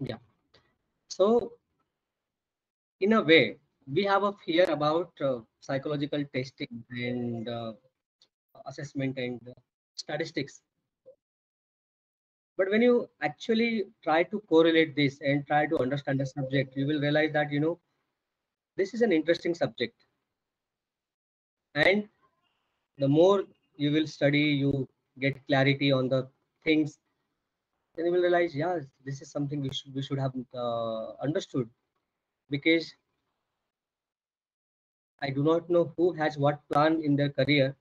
Yeah. So in a way, we have a fear about psychological testing and assessment and statistics. But when you actually try to correlate this and try to understand the subject, you will realize that this is an interesting subject. And the more you will study, you get clarity on the things, then you will realize, yeah, this is something we should have understood. Because I do not know who has what plan in their career,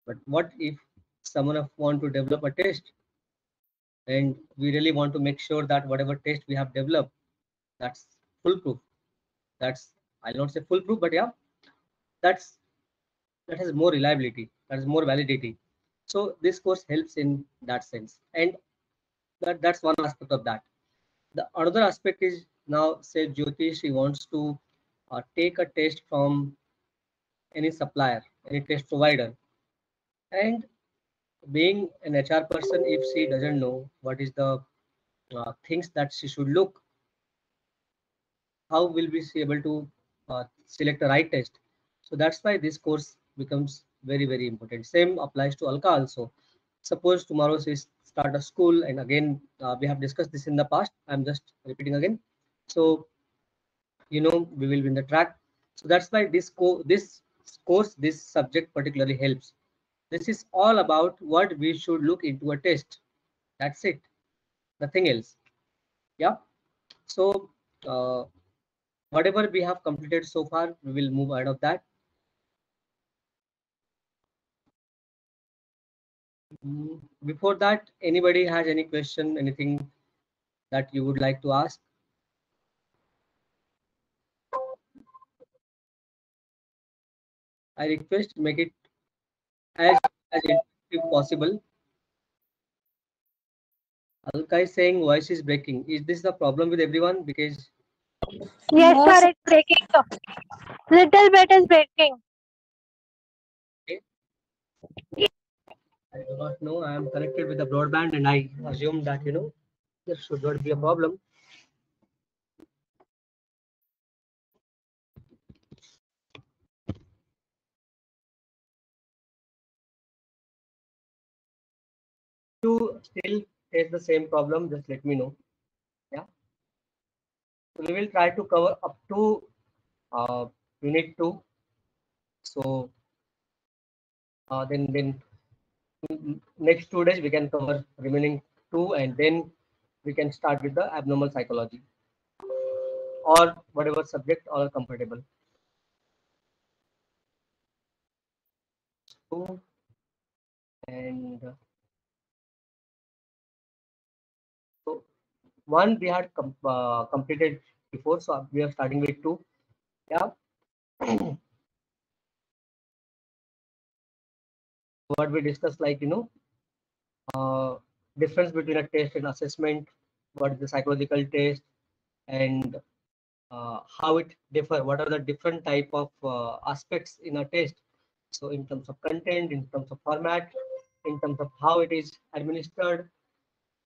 but what if someone want to develop a test, and we really want to make sure that whatever test we have developed, that's foolproof. That's, I'll not say foolproof, but yeah, that's that has more reliability, that has more validity. So this course helps in that sense, and that's one aspect of that. The another aspect is, now say Jyoti, she wants to take a test from any supplier, any test provider, and being an HR person, if she doesn't know what is the things that she should look, how will we be able to select the right test? So that's why this course becomes very, very important. Same applies to Alka also. Suppose tomorrow she start a school, and again we have discussed this in the past. I'm just repeating again. So we will win the track. So that's why this course, this subject particularly helps. This is all about what we should look into a test. That's it. Nothing else. Yeah. So uh, whatever we have completed so far, we will move out of that. Before that, anybody has any question, anything that you would like to ask? I request make it as interactive possible. Alka is saying voice is breaking. Is this the problem with everyone? Because Yes, No, sir, sir. it's breaking. Little bit is breaking. okay, I do not know. I am connected with the broadband, and I assume that there should not be a problem. You still face the same problem, just let me know. Yeah. So we will try to cover up to uh, unit 2. So then next 2 days we can cover remaining 2, and then we can start with the abnormal psychology or whatever subject are compatible. So, and so one we had completed before, so we are starting with 2. Yeah. What we discussed, like uh, difference between a test and assessment, what is the psychological test, and how it differ, what are the different type of aspects in a test. So in terms of content, in terms of format, in terms of how it is administered,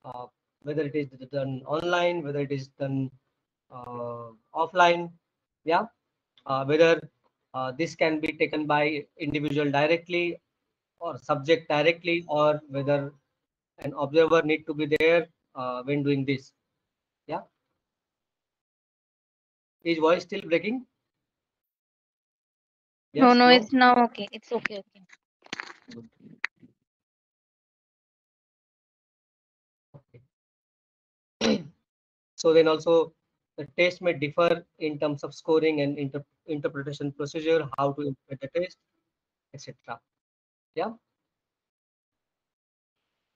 uh, whether it is done online, whether it is done offline, yeah, whether this can be taken by individual directly or subject directly, or whether an observer need to be there when doing this. Yeah. Is voice still breaking? No, Yes, no, no? it's now okay. It's okay. Okay. Good. Okay. So then also the test may differ in terms of scoring and interpretation procedure, how to interpret the test, etc. Yeah.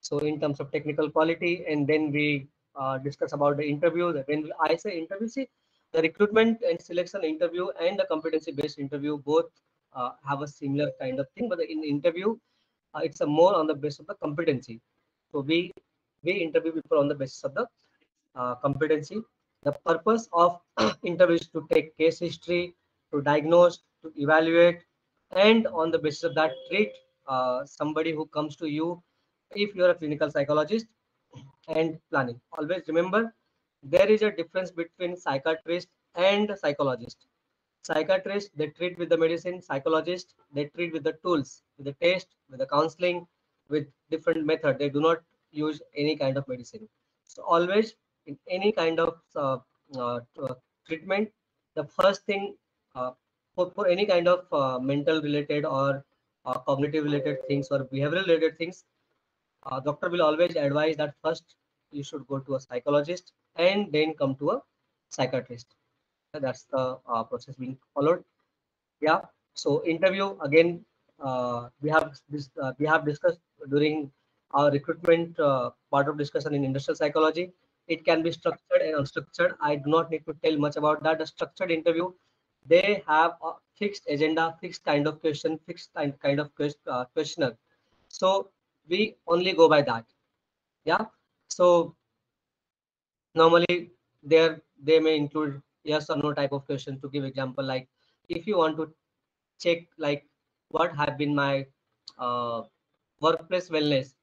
So in terms of technical quality, and then we discuss about the interview. When I say interview, see, the recruitment and selection interview and the competency-based interview both have a similar kind of thing, but in interview, it's a more on the basis of the competency. So we interview people on the basis of the competency. The purpose of interview is to take case history, to diagnose, to evaluate, and on the basis of that treat somebody who comes to you. If you're a clinical psychologist, and planning. Always remember, there is a difference between psychiatrist and psychologist. Psychiatrists, they treat with the medicine. Psychologists, they treat with the tools, with the test, with the counseling, with different method. They do not use any kind of medicine. So always in any kind of treatment, the first thing for any kind of mental related or cognitive related things or behavioral related things, doctor will always advise that first you should go to a psychologist and then come to a psychiatrist. That's the process being followed. Yeah. So interview again, we have discussed during our recruitment part of discussion in industrial psychology. It can be structured and unstructured. I do not need to tell much about that. The structured interview, they have a fixed agenda, fixed kind of question, fixed kind of questionnaire. So we only go by that. Yeah. So normally there they may include yes or no type of question. To give example, like if you want to check like what have been my uh, workplace wellness,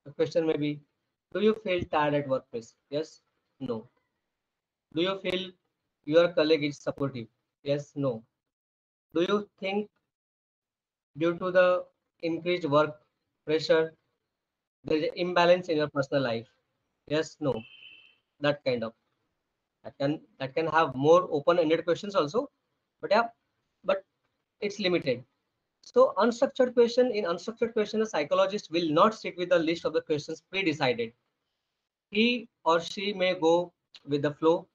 the question may be, do you feel tired at workplace? Yes, no. Do you feel your colleague is supportive? Yes, no. Do you think due to the increased work pressure there is an imbalance in your personal life? Yes, no. That kind of, that can have more open-ended questions also, but yeah, but it's limited. So unstructured question, the psychologist will not sit with a list of the questions pre-decided. He or she may go with the flow,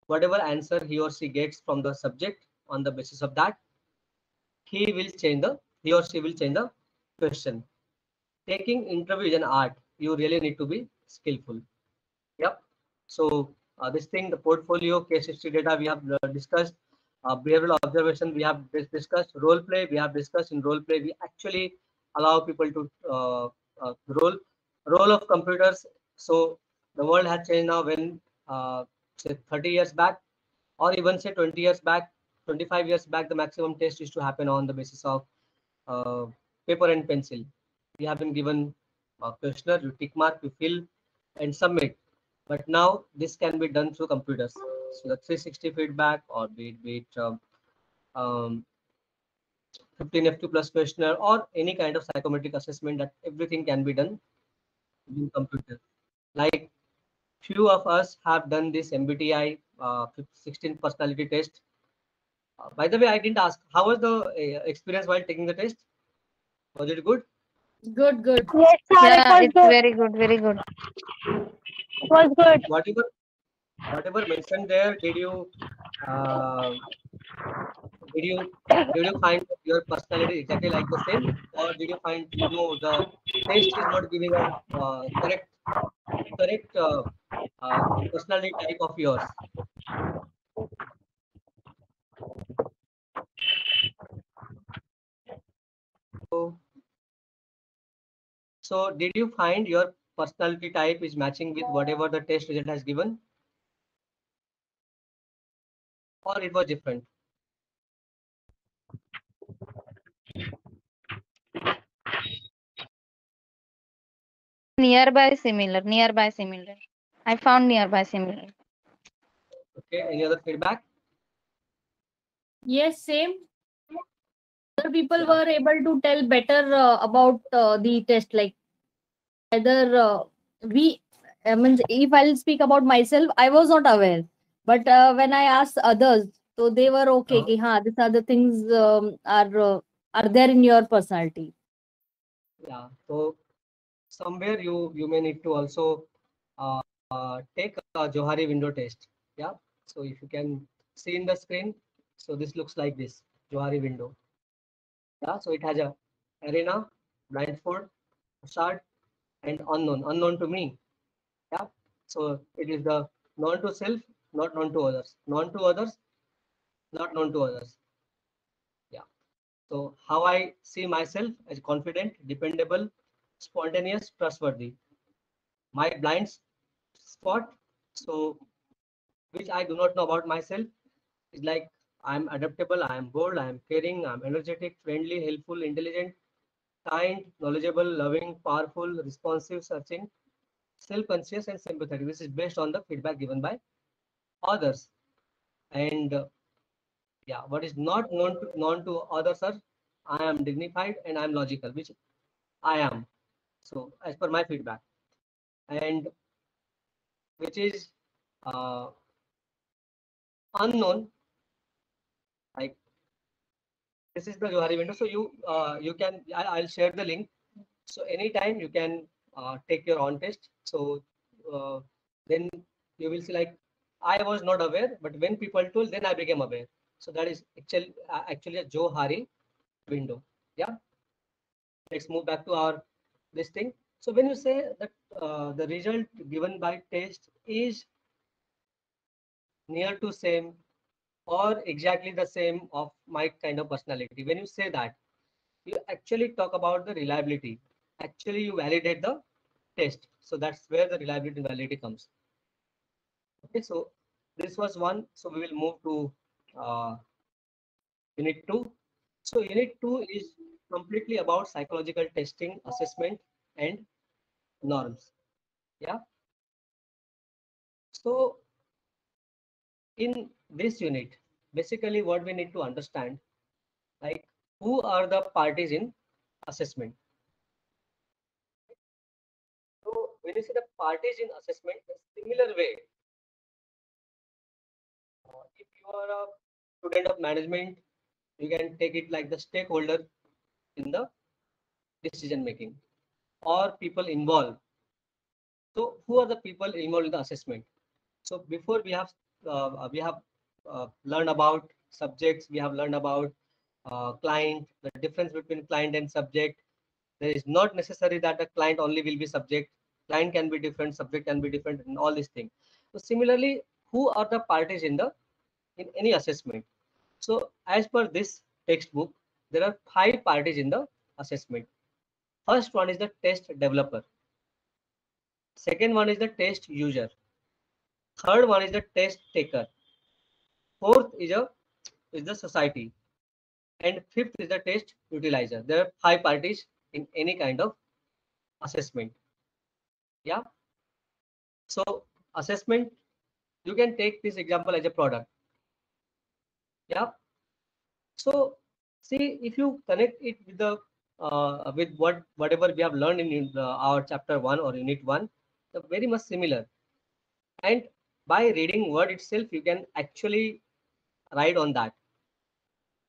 whatever answer he or she gets from the subject. On the basis of that, he or she will change the question. Taking interview is an art. You really need to be skillful. Yep. So this thing, the portfolio, case history data we have discussed, behavioral observation we have discussed, role play we have discussed. In role play, we actually allow people to role of computers. So the world has changed now. When say 30 years back, or even say 20 years back, 25 years back, the maximum test used to happen on the basis of uh, paper and pencil. We have been given a questionnaire, you tick mark, you fill and submit. But now this can be done through computers. So the 360 feedback, or um, 15F2 plus questionnaire, or any kind of psychometric assessment, that everything can be done in computer. Like few of us have done this MBTI 16 personality test. By the way, I didn't ask, how was the experience while taking the test? Was it good? Good, good. Yes, sir. It Yeah, was it's good. very good, very good. It was good. Whatever mentioned there, uh, did you find your personality exactly like the same, or did you find no, the test is not giving a correct personality type of yours? So, so did you find your personality type is matching with whatever the test result has given, or it was different? Nearby similar, nearby similar. I found nearby similar. Okay, any other feedback? Yes, same. Other people Yeah. were able to tell better about the test. Like whether I mean, if I'll speak about myself, I was not aware. But when I asked others, so they were okay. Ki, these are the things are there in your personality. Yeah. So somewhere you may need to also take a Johari window test. Yeah. So if you can see in the screen, so this looks like this Johari window. Yeah. So it has a arena, blindfold, start, and unknown. Unknown to me. Yeah. So it is the known to self, not known to others. Known to others, not known to others. Yeah. So how I see myself as confident, dependable, spontaneous, trustworthy. My blind spot, so which I do not know about myself, is like I'm adaptable, I am bold, I am caring, I'm energetic, friendly, helpful, intelligent, kind, knowledgeable, loving, powerful, responsive, searching. self-conscious and sympathetic. This is based on the feedback given by others. And yeah, what is not known to others are I am dignified and I am logical, which I am. So as per my feedback, and which is uh, unknown, like this is the Johari window. So you can I'll share the link. So anytime you can take your own test. So then you will see like I was not aware, but when people told, then I became aware. So that is actually a Johari window. Yeah. Let's move back to our this thing. So when you say that the result given by test is near to same or exactly the same of my kind of personality, when you say that, you actually talk about the reliability. Actually, you validate the test. So that's where the reliability and validity comes. Okay, so this was one. So we will move to unit 2. So unit 2 is completely about psychological testing, assessment, and norms. Yeah. So in this unit, basically what we need to understand, like who are the parties in assessment. So when you see the parties in assessment, a similar way, if you are a student of management, you can take it like the stakeholder in the decision making or people involved. So who are the people involved in the assessment? So before we have learned about subjects, we have learned about client, the difference between client and subject. There is not necessary that a client only will be subject. Client can be different, subject can be different, and all these things. So similarly, who are the parties in any assessment? So as per this textbook, there are 5 parties in the assessment. First one is the test developer. Second one is the test user. Third one is the test taker. Fourth is the society. And fifth is the test utilizer. There are 5 parties in any kind of assessment. Yeah. So assessment, you can take this example as a product. Yeah. So see, if you connect it with the with whatever we have learned in our chapter 1 or unit 1, they're very much similar. And by reading word itself, you can actually write on that.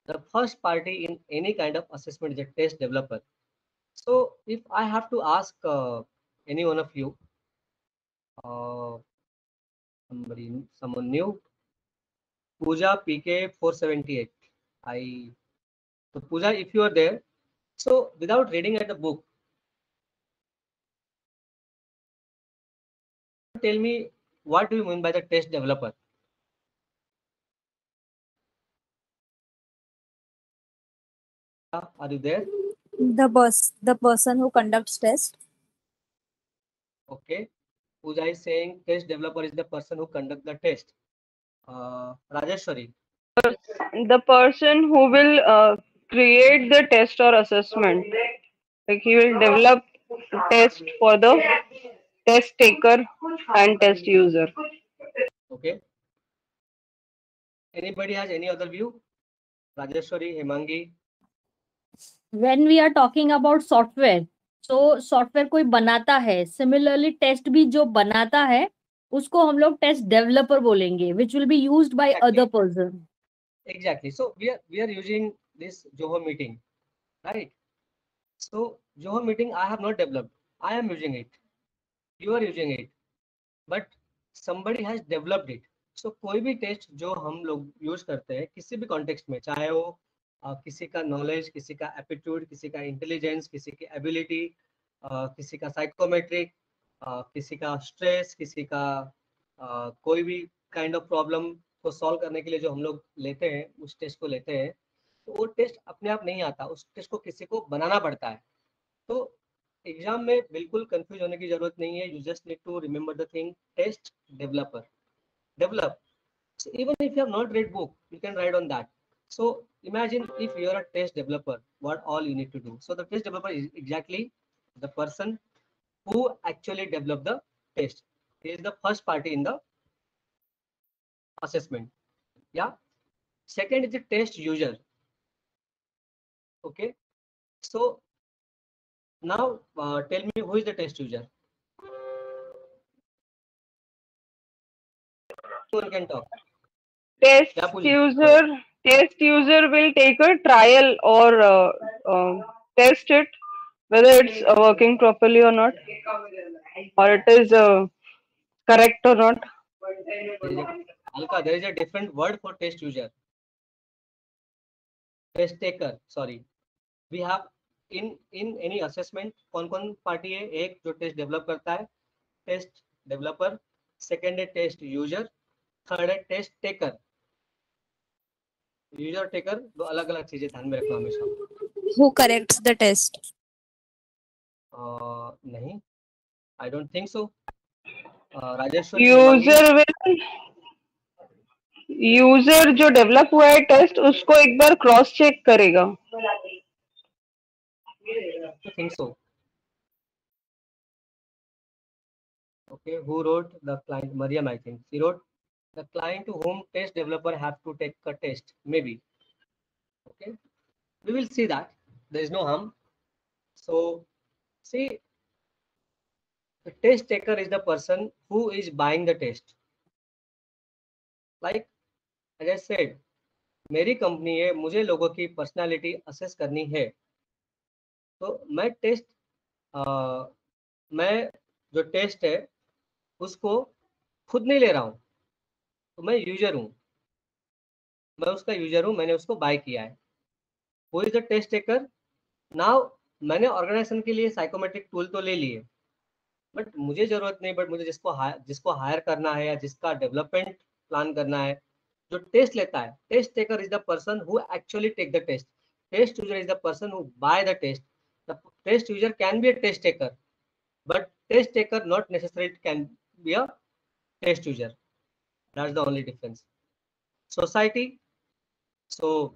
The first party in any kind of assessment is a test developer. So if I have to ask any one of you, uh, someone new, Pooja PK 478. So Pooja, if you are there, so without reading at the book, tell me what do you mean by the test developer? Are you there? The person who conducts test. Okay. Pooja is saying test developer is the person who conduct the test. Rajeshwari. The person who will create the test or assessment, like he will develop test for the test taker and test user. Okay. Anybody has any other view? Rajeshwari, Hemangi. When we are talking about software, so software कोई बनाता है, similarly test भी जो बनाता है उसको हम लोग test developer बोलेंगे, which will be used by other person. Exactly. So we are using this Zoho meeting, right? So Zoho meeting I have not developed. I am using it. You are using it, but somebody has developed it. So कोई भी test जो हम लोग use करते हैं किसी भी context में, चाहे वो किसी का नॉलेज, किसी का एप्टीट्यूड, किसी का इंटेलिजेंस, किसी की एबिलिटी, किसी का साइकोमेट्रिक, किसी का स्ट्रेस, किसी का कोई भी काइंड ऑफ प्रॉब्लम को सॉल्व करने के लिए जो हम लोग लेते हैं, उस टेस्ट को लेते हैं, तो वो टेस्ट अपने आप नहीं आता, उस टेस्ट को किसी को बनाना पड़ता है. तो एग्जाम में बिल्कुल कंफ्यूज होने की जरूरत नहीं है. You just need to remember the thing, test developer, develop. So even if you have not read book, you can write on that. So imagine if you are a test developer, what all you need to do. So the test developer is exactly the person who actually develop the test. He is the first party in the assessment. Yeah. Second is the test user. Okay. So now tell me, who is the test user? Anyone can talk. Test Yeah, Pooja. user will take a trial or test it whether it's working properly or not, or it is correct or not. Alka, there is a different word for test user. Test taker, sorry. We have in any assessment कौन party है? एक जो test develop करता है, test developer. Second है test user. Third है test taker. User taker दो अलग अलग चीजें ध्यान में रखना हमेशा. Who corrects the test? नहीं, I don't think so. Rajeshwari, user जो डेवलप हुआ है टेस्ट उसको एक बार क्रॉस चेक करेगा. I think so. Okay, who wrote the client? Mariam, I think. She wrote the client to whom test developer have to take a test. Maybe. Okay, we will see that. There is no harm. So, see, the test taker is the person who is buying the test. Like, as I said, मेरी company है, मुझे लोगों की personality assess करनी है. तो मैं जो टेस्ट है उसको खुद नहीं ले रहा हूँ. तो मैं यूजर हूँ, मैं उसका यूजर हूँ, मैंने उसको बाय किया है. वो is the test taker. Now मैंने ऑर्गेनाइजेशन के लिए साइकोमेट्रिक टूल तो ले लिए, बट मुझे जरूरत नहीं. बट मुझे जिसको हायर करना है या जिसका डेवलपमेंट प्लान करना है, जो टेस्ट लेता है, test taker is the person who actually take the test. Test user is the person who buy the test. The test user can be a test taker, but test taker not necessarily can be a test user. That's the only difference. Society. So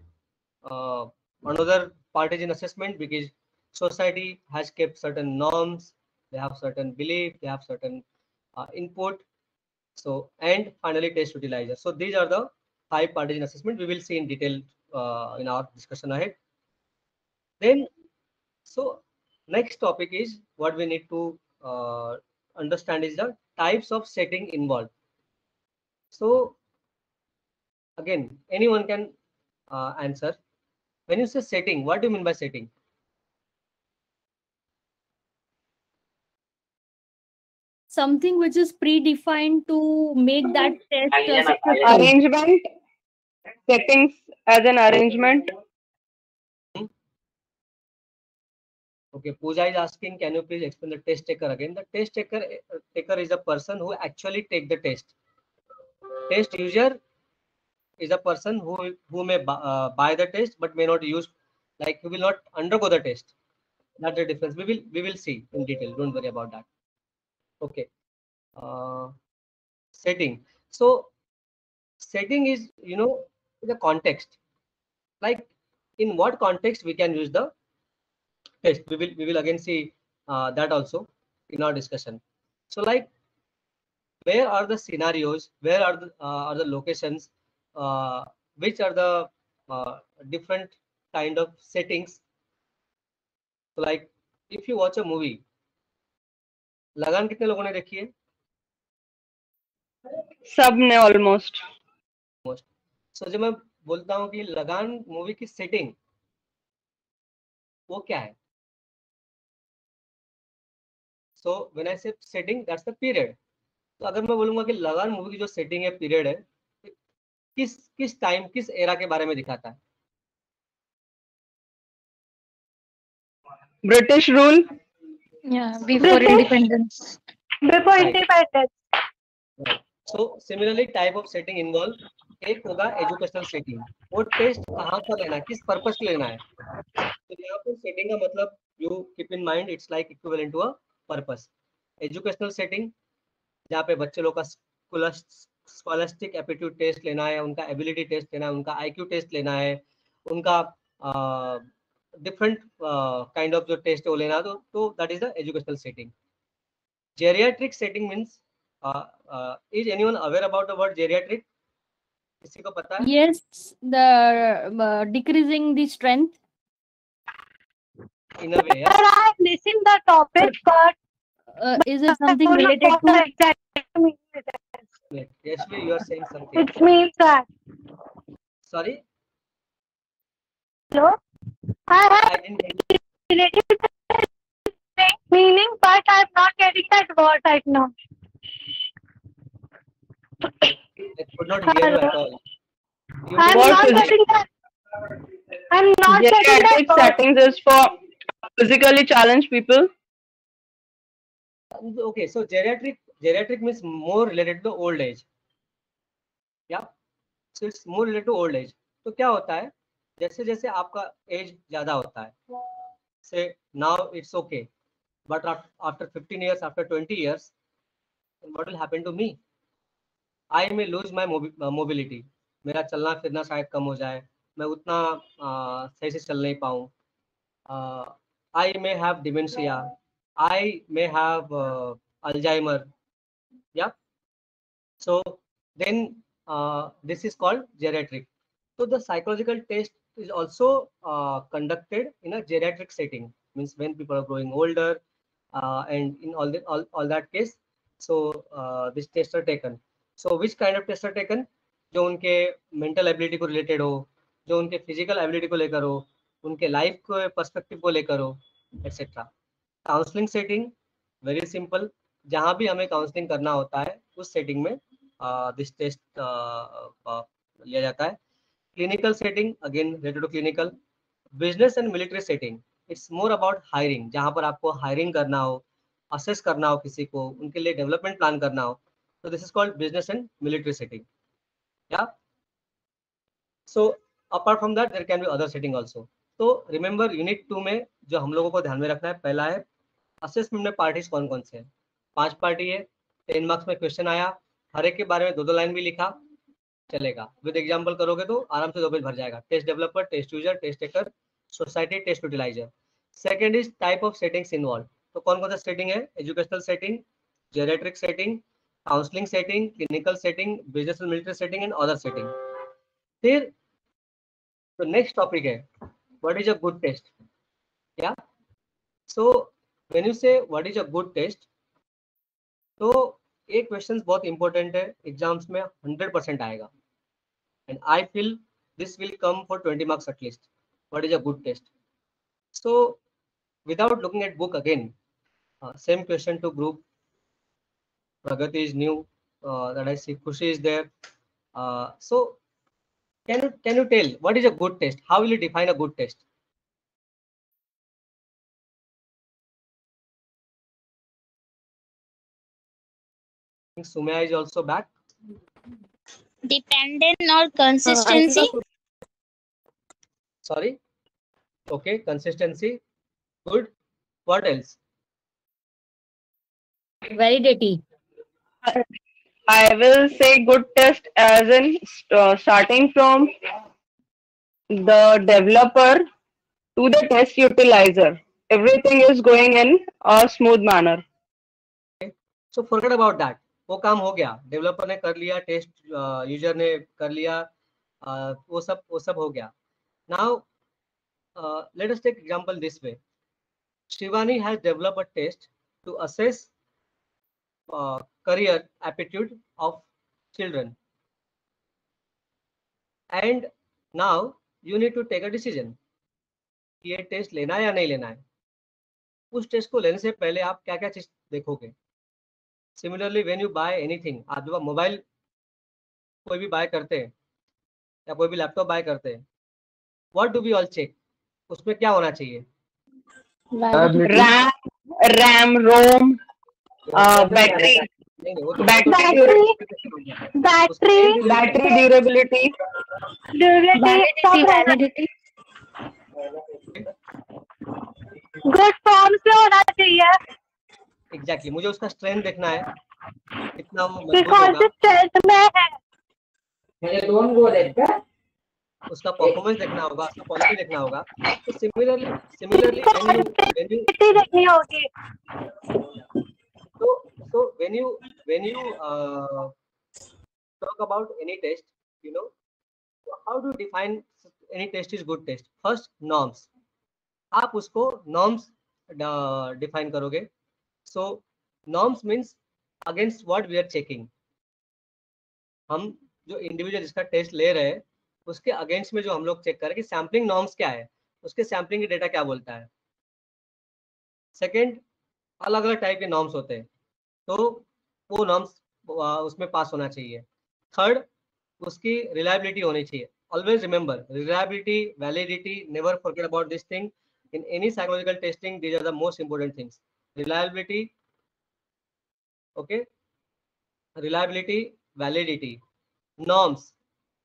another part is in assessment, because society has kept certain norms, they have certain belief, they have certain input. So, and finally test utilizer. So these are the 5 parties in assessment. We will see in detail in our discussion ahead. Then, so next topic is what we need to understand is the types of setting involved. So again, anyone can answer. When you say setting, what do you mean by setting? Something which is predefined to make that test successful. Arrangement, settings as an arrangement. Okay, Pooja is asking, can you please explain the test taker again? The test taker is a person who actually take the test. Test user is a person who may buy the test but may not use, like he will not undergo the test. That's the difference. We will see in detail. Don't worry about that. Okay. Setting. So setting is, the context. Like in what context we can use the test. We will again see that also in our discussion. So like, where are the scenarios? Where are the locations? Which are the different kind of settings? So like, if you watch a movie, लगान कितने लोगों ने देखी है? सब ने almost. So जब मैं बोलता हूँ कि लगान मूवी की सेटिंग, वो क्या है? So when I say setting, that's the period. तो अगर मैं बोलूंगा कि लगान मूवी की जो सेटिंग है, पीरियड है, किस टाइम, किस एरा के बारे में दिखाता है? British rule. Yeah, before independence. Before Right. independence. Right. So similarly, type of setting involved. एक होगा एजुकेशनल सेटिंग. वो टेस्ट कहाँ पर लेना है, किस पर्पस के लेना है? तो यहाँ पर सेटिंग का मतलब, you keep in mind, it's like equivalent to a purpose. Educational setting, जहाँ पे बच्चे लोग का स्कॉलस्टिक एप्टीट्यूड टेस्ट लेना है, उनका एबिलिटी टेस्ट लेना है, उनका आईक्यू टेस्ट लेना है, उनका डिफरेंट काइंड ऑफ जो टेस्ट है वो लेना है. तो that is the educational setting. Geriatric setting means is anyone aware about the word geriatric? किसी को पता है? Yes, the decreasing the strength. In a way, yeah. Sir, I missing the topic, but Is it something related to? Wait, Yashvi, you are saying something. it means that. Sorry, Hello? I have I didn't get it. related meaning, but I'm not getting that word right now. I could not hear you at all. You I'm What not is it? getting that. I'm not getting Geriatric that word. settings is for physically challenged people. Okay, so geriatric means more related to old age. Yeah, so it's more related to old age. तो क्या होता है, जैसे जैसे आपका as ज्यादा होता है, say now it's okay, but after 15 years, after 20 years, what will happen to me? I may lose my mobility. मेरा चलना फिरना शायद कम हो जाए, मैं उतना सही से चल नहीं पाऊँ. I may have dementia. I may have Alzheimer. Yeah. So then this is called geriatric. So the psychological test is also conducted in a geriatric setting. Means when people are growing older, and in all that case, so these tests are taken. So which kind of tests are taken? जो उनके mental ability को related हो, जो उनके physical ability को लेकर हो, उनके life को perspective को लेकर हो, etc. Counselling setting very simple, जहां भी हमें काउंसलिंग करना होता है उस सेटिंग में दिस टेस्ट लिया जाता है. Clinical setting again related to clinical. Business and military setting, it's more about hiring, जहां पर आपको हायरिंग करना हो, असेस करना हो किसी को, उनके लिए डेवलपमेंट प्लान करना हो, तो this is called business and military setting. Yeah so apart from that there can be other setting also. तो रिमेंबर यूनिट 2 में जो हम लोगों को ध्यान में रखना है, पहला है असेसमेंट में पार्टीज कौन कौन से हैं. 5 पार्टी है, 10 मार्क्स में क्वेश्चन आया, हर एक के बारे में 2-2 लाइन भी लिखा, चलेगा. विद एग्जांपल करोगे तो आराम से 2 पेज भर जाएगा. Test developer, test user, test taker, society, test utilizer. Second is type of settings involve. तो कौन कौन सा सेटिंग है? Educational setting, geriatric setting, counselling setting, clinical setting, business and military setting and other setting. फिर तो next topic है what is a good test. Yeah so when you say what is a good test, तो एक question बहुत important है, exams में 100% आएगा, and I feel this will come for 20 marks at least. What is a good test? So without looking at book again, same question to group. Pragati is new, that I see Khushi is there. So can you tell what is a good test? How will you define a good test? I think Sumaya is also back. Dependent or consistency. Sorry. Okay, consistency. Good. What else? Validity. I will say good test as in starting from the developer to the test utilizer. Everything is going in a smooth manner. So forget about that. वो काम हो गया, developer ने कर लिया, test user ने कर लिया, वो सब हो गया. Now let us take example this way. Shivani has developed a test to assess career aptitude of children, and now you need to take a decision कि ये टेस्ट लेना है या नहीं लेना है. उस टेस्ट को लेने से पहले आप क्या क्या चीज देखोगे. Similarly when you buy anything, आप जब मोबाइल कोई भी बाय करते हैं या कोई भी लैपटॉप बाय करते हैं, what do we all check? उसमें क्या होना चाहिए? RAM, ROM, battery, battery durability, validity. Good form से होना चाहिए. एग्जैक्टली, मुझे उसका स्ट्रेंथ देखना है, कितना वो मजबूत बिकॉज होगा, स्ट्रेंथ में है. उसका परफॉर्मेंस देखना होगा, उसका क्वालिटी देखना होगा. तो सिमिलरली व्हेन यू देखनी होगी. तो So when you talk about any test, you know, how to define any test is good test? First, norms. आप उसको norms define करोगे. So norms means against what we are checking. हम जो individual जिसका test ले रहे हैं उसके अगेंस्ट में जो हम लोग चेक करें कि सैम्पलिंग नॉर्म्स क्या है, उसके सैम्पलिंग की डेटा क्या बोलता है. सेकंड, अलग अलग टाइप के नॉर्म्स होते हैं, तो वो नॉर्म्स उसमें पास होना चाहिए. थर्ड, उसकी रिलायबिलिटी होनी चाहिए. Always remember, reliability, validity, never forget about this thing. In any psychological testing these are the most important things. Reliability, okay, reliability, validity, norms.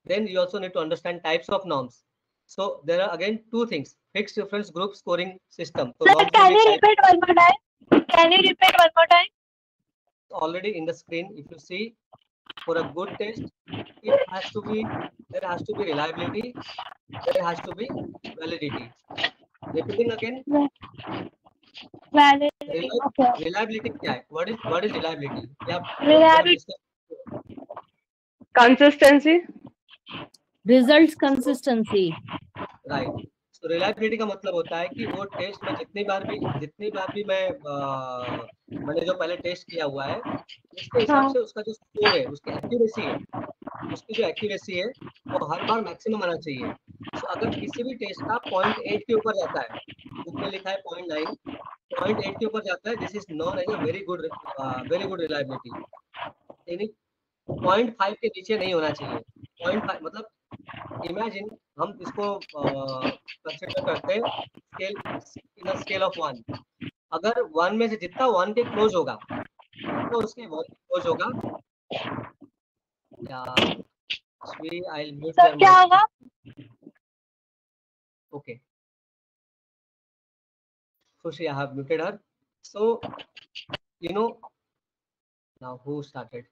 Then you also need to understand types of norms. So there are again two things: fixed reference group scoring system. So Sir, norms can will you be type repeat one more time? Can you repeat one more time? already in the screen. If you see, for a good test, it has to be, there has to be reliability, there has to be validity. Repeating again, Validity. Okay. reliability क्या है? What is reliability? क्या Reliability. Consistency. Results consistency. Right. So reliability का मतलब होता है कि वो test में जितनी बार भी मैंने जो पहले टेस्ट किया हुआ है उसके हिसाब से उसका जो स्कोर है, उसकी एक्यूरेसी है वो हर बार मैक्सिमम आना चाहिए. सो अगर किसी भी टेस्ट का 0.8 के ऊपर जाता है, बुक में लिखा है 0.9, 0.8 के ऊपर जाता है, this is known as a very good reliability. यानी 0.5 के नीचे नहीं होना चाहिए. 0.5 मतलब इमेजिन हम इसको कंसीडर करते हैं scale, in a scale of 1. अगर 1 में से जितना 1 के क्लोज होगा तो उसके 1 के क्लोज होगा. आई विल म्यूट सर क्या होगा? ओके, खुशी, I have muted her. So you know now who started.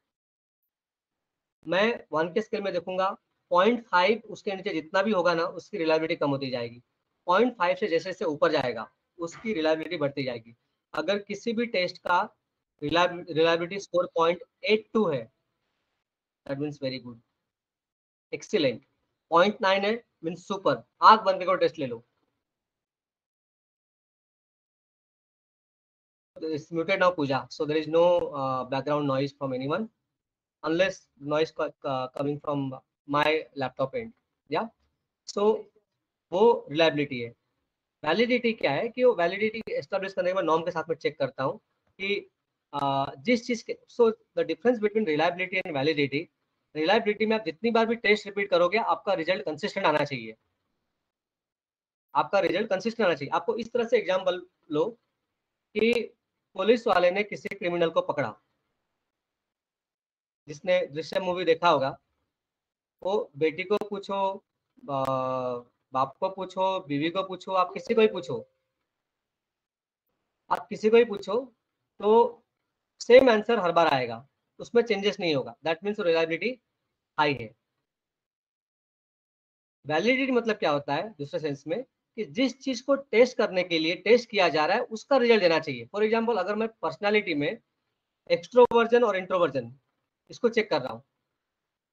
मैं 1 के स्केल में देखूंगा 0.5 उसके नीचे जितना भी होगा ना उसकी रिलायबिलिटी कम होती जाएगी. 0.5 से जैसे जैसे ऊपर जाएगा उसकी रिलायबिलिटी बढ़ती जाएगी. अगर किसी भी टेस्ट का रिलायबिलिटी स्कोर 0.82 है, that means very good, excellent. 0.9 है मींस सुपर. आंख बंद करके टेस्ट ले लो. It's muted now, Pooja, so there is no background noise from anyone unless noise coming from my laptop end. Yeah, so वो reliability है. Validity क्या है कि वो वैलिडिटी एस्टेब्लिश करने के बाद नॉर्म के साथ में चेक करता हूँ कि जिस चीज के. So the difference between reliability and validity, reliability में आप जितनी बार भी टेस्ट रिपीट करोगे आपका रिजल्ट कंसिस्टेंट आना चाहिए. आपका रिजल्ट कंसिस्टेंट आना चाहिए. आपको इस तरह से एग्जाम्पल लो कि पुलिस वाले ने किसी क्रिमिनल को पकड़ा. जिसने दृश्यम मूवी देखा होगा वो बेटी को पूछो, बाप को पूछो, बीवी को पूछो, आप किसी को ही पूछो, तो सेम आंसर हर बार आएगा, उसमें चेंजेस नहीं होगा. दैट मीन्स रिलायबिलिटी हाई है. वैलिडिटी मतलब क्या होता है दूसरे सेंस में कि जिस चीज को टेस्ट करने के लिए टेस्ट किया जा रहा है उसका रिजल्ट देना चाहिए. फॉर एग्जाम्पल, अगर मैं पर्सनैलिटी में एक्सट्रोवर्जन और इंट्रोवर्जन इसको चेक कर रहा हूँ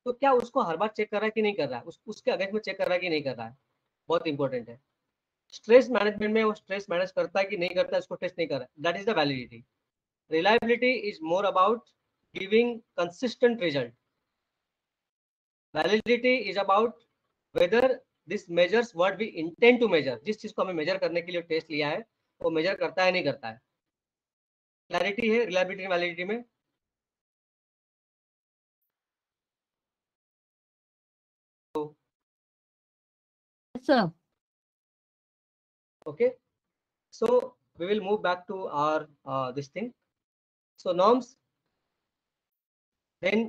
तो क्या उसको हर बार चेक कर रहा है कि नहीं कर रहा है, उसके अगेंस्ट में चेक कर रहा है कि नहीं कर रहा है, बहुत इंपॉर्टेंट है. स्ट्रेस मैनेजमेंट में वो स्ट्रेस मैनेज करता है कि नहीं करता है, उसको टेस्ट नहीं कर रहा है. That is the validity. Reliability is more about giving consistent result. Validity is about whether this measures what we intend to measure. जिस चीज को हमें मेजर करने के लिए टेस्ट लिया है वो मेजर करता है नहीं करता है. क्लैरिटी है रिलायबिलिटी वैलिडिटी में? Sir. Okay, so we will move back to our this thing. So norms, then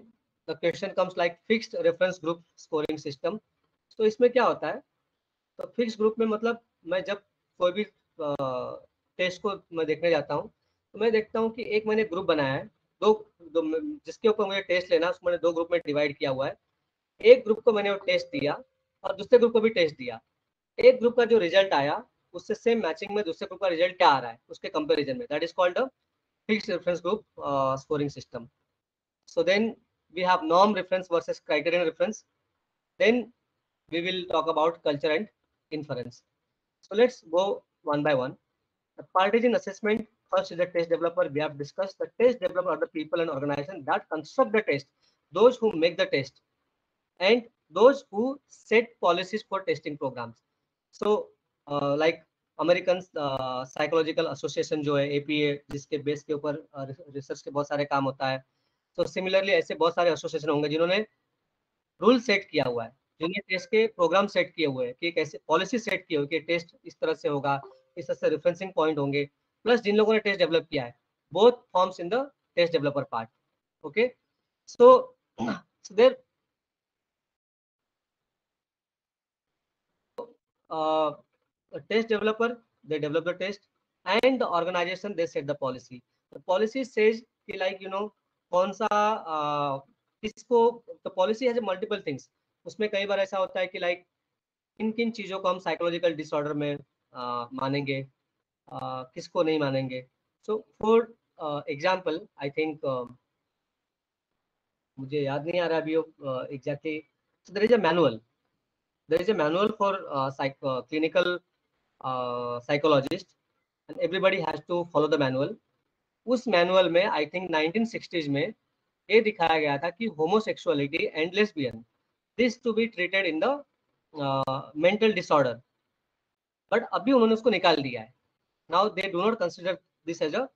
the question comes like fixed reference group scoring system. So इसमें क्या होता है? तो फिक्स ग्रुप में मतलब मैं जब कोई भी टेस्ट को मैं देखने जाता हूँ तो मैं देखता हूँ कि एक मैंने ग्रुप बनाया है, दो जिसके ऊपर मुझे टेस्ट लेना, उसको मैंने 2 ग्रुप में डिवाइड किया हुआ है. एक ग्रुप को मैंने वो टेस्ट दिया और दूसरे ग्रुप को भी टेस्ट दिया. एक ग्रुप का जो रिजल्ट आया उससे सेम मैचिंग में दूसरे ग्रुप का रिजल्ट क्या आ रहा है उसके कंपैरिजन में, that is called a fixed reference group scoring system. So then we have norm reference versus criterion reference. Then we will talk about culture and inference. So let's go one by one. The parties in assessment, first is the test developer. We have discussed the test developer are the people and organization that construct the test, those who make the test, and those who set policies for testing programs. So like American psychological association जो है APA, जिसके base के ऊपर research के बहुत सारे काम होता है. तो सिमिलरली ऐसे बहुत सारे एसोसिएशन होंगे जिन्होंने रूल सेट किया हुआ है, जिन्हें टेस्ट के प्रोग्राम सेट किए हुए हैं कि कैसे पॉलिसी सेट की हुई कि टेस्ट इस तरह से होगा, इस तरह से रेफरेंसिंग पॉइंट होंगे, प्लस जिन लोगों ने टेस्ट डेवलप किया है, both forms in the test developer part. Okay, so there test developer, they develop the test, and the organization, they set the policy. The policy says कि like कौन सा किसको, the policy has multiple things. उसमें कई बार ऐसा होता है कि like किन किन चीजों को हम साइकोलॉजिकल डिसऑर्डर में मानेंगे, किसको नहीं मानेंगे. So for example, I think मुझे याद नहीं आ रहा अभी exactly. So there is a manual, there is a manual for clinical psychologist, and everybody has to follow the manual. उस मैनुअल में आई थिंक 1960s में ये दिखाया गया था कि homosexuality and lesbian, this to be treated in the mental disorder, but अभी उन्होंने उसको निकाल दिया है. Now they do not consider this as a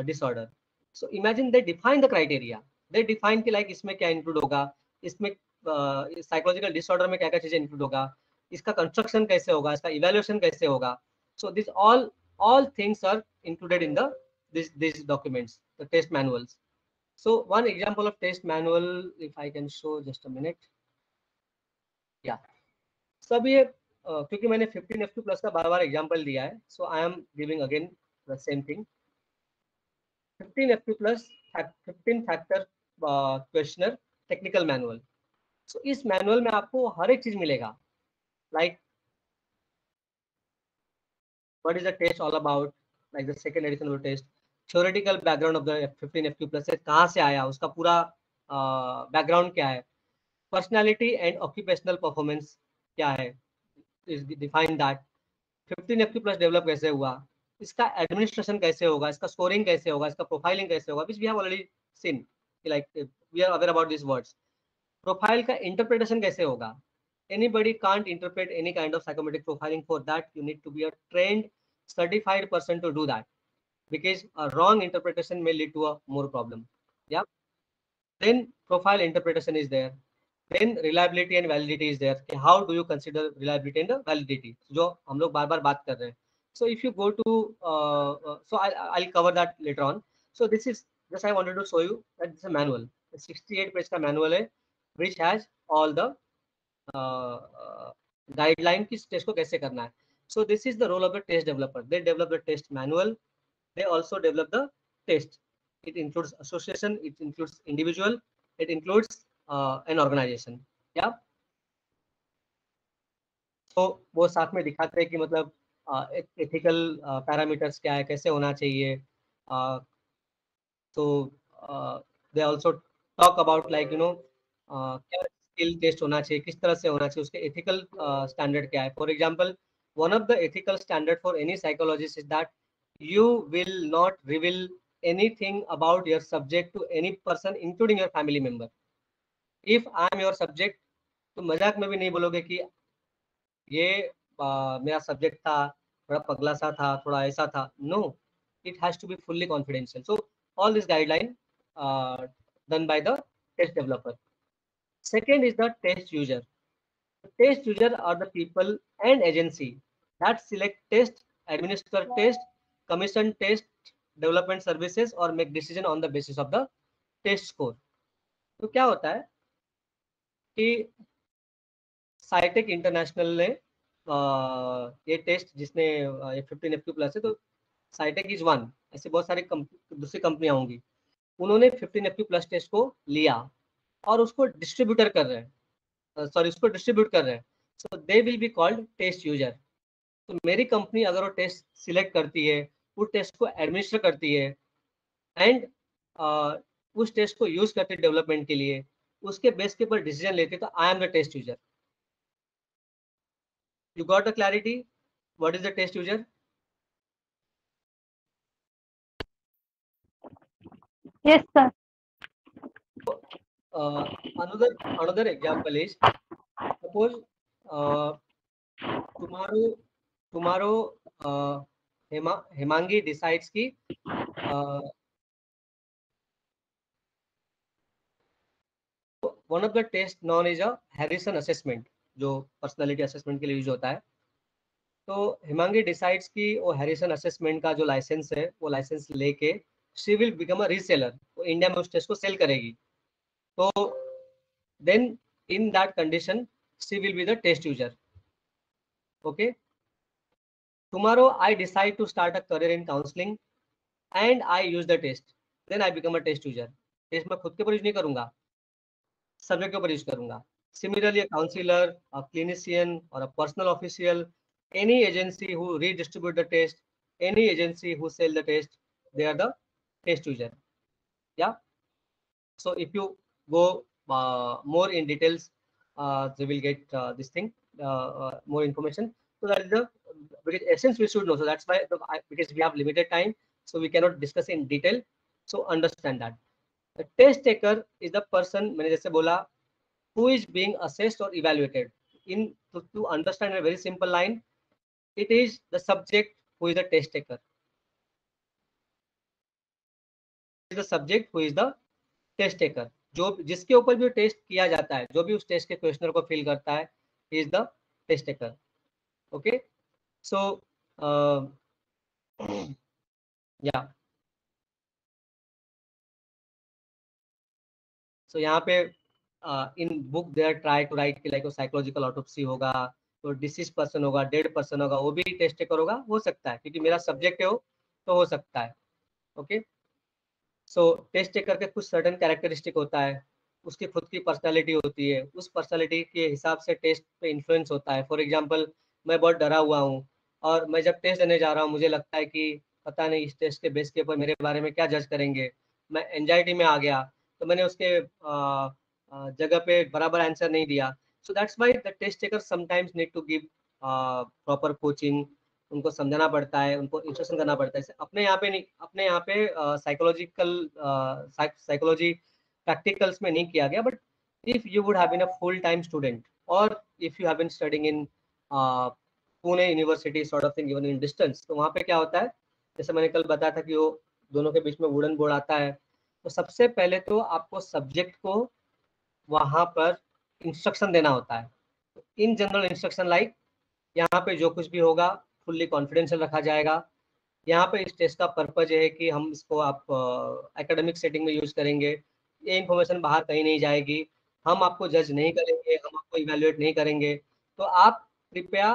disorder. So imagine they define the criteria, they define कि लाइक इसमें क्या इंक्लूड होगा, इसमें साइकोलॉजिकल डिसऑर्डर में क्या क्या चीजें इंक्लूड होगा, इसका कंस्ट्रक्शन कैसे होगा, इसका इवैल्यूएशन कैसे होगा. So this all things are included in the these documents, the test manuals. So one example of test manual, if I can show, just a minute. Yeah, so अब ये क्योंकि मैंने 15FQ प्लस का बार बार example दिया है, so I am giving again the same thing. 15FQ plus 15 factor questionnaire technical manual. So इस manual में आपको हर एक चीज मिलेगा, like what is the test all about, like the second edition of test, theoretical background of the 15FQ plus से कहाँ से आया, उसका पूरा बैकग्राउंड क्या है, पर्सनालिटी एंड ऑक्यूपेशनल परफॉर्मेंस क्या है, is define that. 15FQ plus develop कैसे हुआ, इसका एडमिनिस्ट्रेशन कैसे होगा, इसका स्कोरिंग कैसे होगा, इसका प्रोफाइलिंग कैसे होगा, which we have already seen, like we are aware about this words. Profile का इंटरप्रिटेशन कैसे होगा, anybody can't interpret any kind of psychometric profiling. For that you need to be a trained certified person to do that, because a wrong interpretation may lead to a more problem. Yeah, then profile interpretation is there, then reliability and validity is there. How do you consider reliability and validity, जो हम लोग बार बार बात कर रहे हैं. So if you go to so I'll cover that later on. So this is just I wanted to show you that this is a manual, 68 page का manual है, which has all the guideline किस test को कैसे करना है. So this is the role of the test developer. They develop the test manual, they also develop the test. It includes association, it includes individual, it includes an organisation. या तो वो साथ में दिखाते हैं कि मतलब एथिकल पैरामीटर्स क्या है, कैसे होना चाहिए. तो they also talk about like क्या स्किल टेस्ट होना चाहिए, किस तरह से होना चाहिए, उसके एथिकल स्टैंडर्ड क्या है. For example, one of the ethical standard for any psychologist is that you will not reveal anything about your subject to any person including your family member. If I am your subject, तो मजाक में भी नहीं बोलोगे कि ये मेरा subject था, थोड़ा पगला सा था, थोड़ा ऐसा था. No, it has to be fully confidential. So all this guideline done by the test developer. Second is the test user. The test user are the people and agency that select test, administer test, commission test, development services or make decision on the basis of the test score. तो क्या होता है कि Scitech international ने ये test, जिसने 15FQ plus है, तो साइटेक इज वन, ऐसे बहुत सारी दूसरी कंपनियां होंगी, उन्होंने 15FQ प्लस टेस्ट को लिया और उसको डिस्ट्रीब्यूटर कर रहे हैं, सॉरी उसको डिस्ट्रीब्यूट कर रहे हैं. So they will be called test user. तो मेरी कंपनी अगर वो टेस्ट सिलेक्ट करती है, वो टेस्ट को एडमिनिस्टर करती है, एंड उस टेस्ट को यूज करते डेवलपमेंट के लिए, उसके बेस के ऊपर डिसीजन लेते, तो I am the test user. You got the clarity? What is the test user? Yes, sir. Another example is, suppose tomorrow Hemangi decides ki one of the test known as a Harrison assessment, जो personality assessment के लिए use होता है. तो Himangi decides कि वो Harrison assessment का जो लाइसेंस है वो लाइसेंस लेके she will become a reseller, वो इंडिया में उस टेस्ट को सेल करेगी. तो then in that condition she will be the test user. Okay, tomorrow I decide to start a career in counselling and I use the test, then I become a test user. Test मैं खुद के ऊपर use नहीं करूंगा, subject के ऊपर use करूंगा. Similarly, a counselor, a clinician, or a personal official, any agency who redistribute the test, any agency who sell the test, they are the test user. Yeah. So if you go more in details, they will get this thing, more information. So that is the because essence we should know. So that's why because we have limited time, so we cannot discuss in detail. So understand that the test taker is the person, मैंने जैसे बोला, who is being assessed or evaluated. In to understand a very simple line, it is the subject who is the test taker. It is the subject who is the test taker. जो जिसके ऊपर भी test किया जाता है, जो भी उस टेस्ट के क्वेश्चनर को फिल करता है, is the test taker. Okay, so yeah. So यहाँ पे in book they are try to write कि लाइक साइकोलॉजिकल ऑटोप्सी होगा, तो डिसीज पर्सन होगा, डेड पर्सन होगा, वो भी टेस्ट टेकर होगा, हो सकता है क्योंकि मेरा सब्जेक्ट है वो, तो हो सकता है. ओके, सो टेस्ट टेकर के कुछ सर्टेन कैरेक्टरिस्टिक होता है, उसकी खुद की पर्सनालिटी होती है, उस पर्सनालिटी के हिसाब से टेस्ट पे इन्फ्लुएंस होता है. फॉर एग्जाम्पल, मैं बहुत डरा हुआ हूँ और मैं जब टेस्ट देने जा रहा हूँ मुझे लगता है कि पता नहीं इस टेस्ट के बेस के ऊपर मेरे बारे में क्या जज करेंगे, मैं एंजाइटी में आ गया, तो मैंने उसके जगह पे बराबर आंसर नहीं दिया. So that's why the test taker sometimes need to give proper coaching, उनको समझाना पड़ता है, उनको इंस्ट्रक्शन करना पड़ता है. अपने यहाँ पे नहीं, अपने यहाँ पे साइकोलॉजी प्रैक्टिकल्स में नहीं किया गया, but if you would have been a full time student और if you have been studying in Pune university sort of thing, even in distance, तो वहाँ पे क्या होता है, जैसे मैंने कल बताया था कि वो दोनों के बीच में वुडन बोर्ड आता है. तो सबसे पहले तो आपको सब्जेक्ट को वहां पर इंस्ट्रक्शन देना होता है. इन जनरल इंस्ट्रक्शन लाइक यहाँ पे जो कुछ भी होगा फुल्ली कॉन्फिडेंशियल रखा जाएगा. यहाँ पे इस टेस्ट का पर्पज है कि हम इसको आप एकेडमिक सेटिंग में यूज करेंगे, ये इन्फॉर्मेशन बाहर कहीं नहीं जाएगी, हम आपको जज नहीं करेंगे, हम आपको इवेल्युएट नहीं करेंगे. तो आप कृपया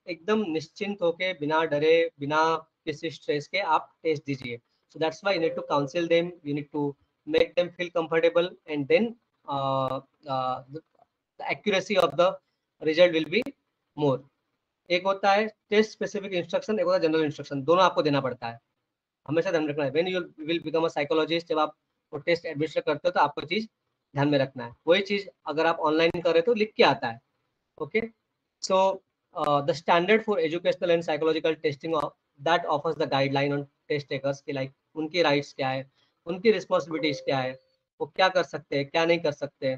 एकदम निश्चिंत होके, बिना डरे, बिना किसी स्ट्रेस के आप टेस्ट दीजिए. So that's why you need to counsel them, you need to make them feel comfortable, and then the accuracy of the result will be more. एक होता है टेस्ट स्पेसिफिक इंस्ट्रक्शन, एक होता है जनरल इंस्ट्रक्शन, दोनों आपको देना पड़ता है, हमेशा ध्यान रखना है. When you will become a psychologist, जब आप वो टेस्ट एडमिनिस्टर करते हो तो आपको चीज ध्यान में रखना है. वही चीज अगर आप ऑनलाइन करें तो लिख के आता है. Okay, so the standard for educational and psychological testing that offers the guideline on test takers की, लाइक उनकी राइट्स क्या है, उनकी रिस्पॉन्सिबिलिटीज क्या है, वो क्या कर सकते हैं, क्या नहीं कर सकते.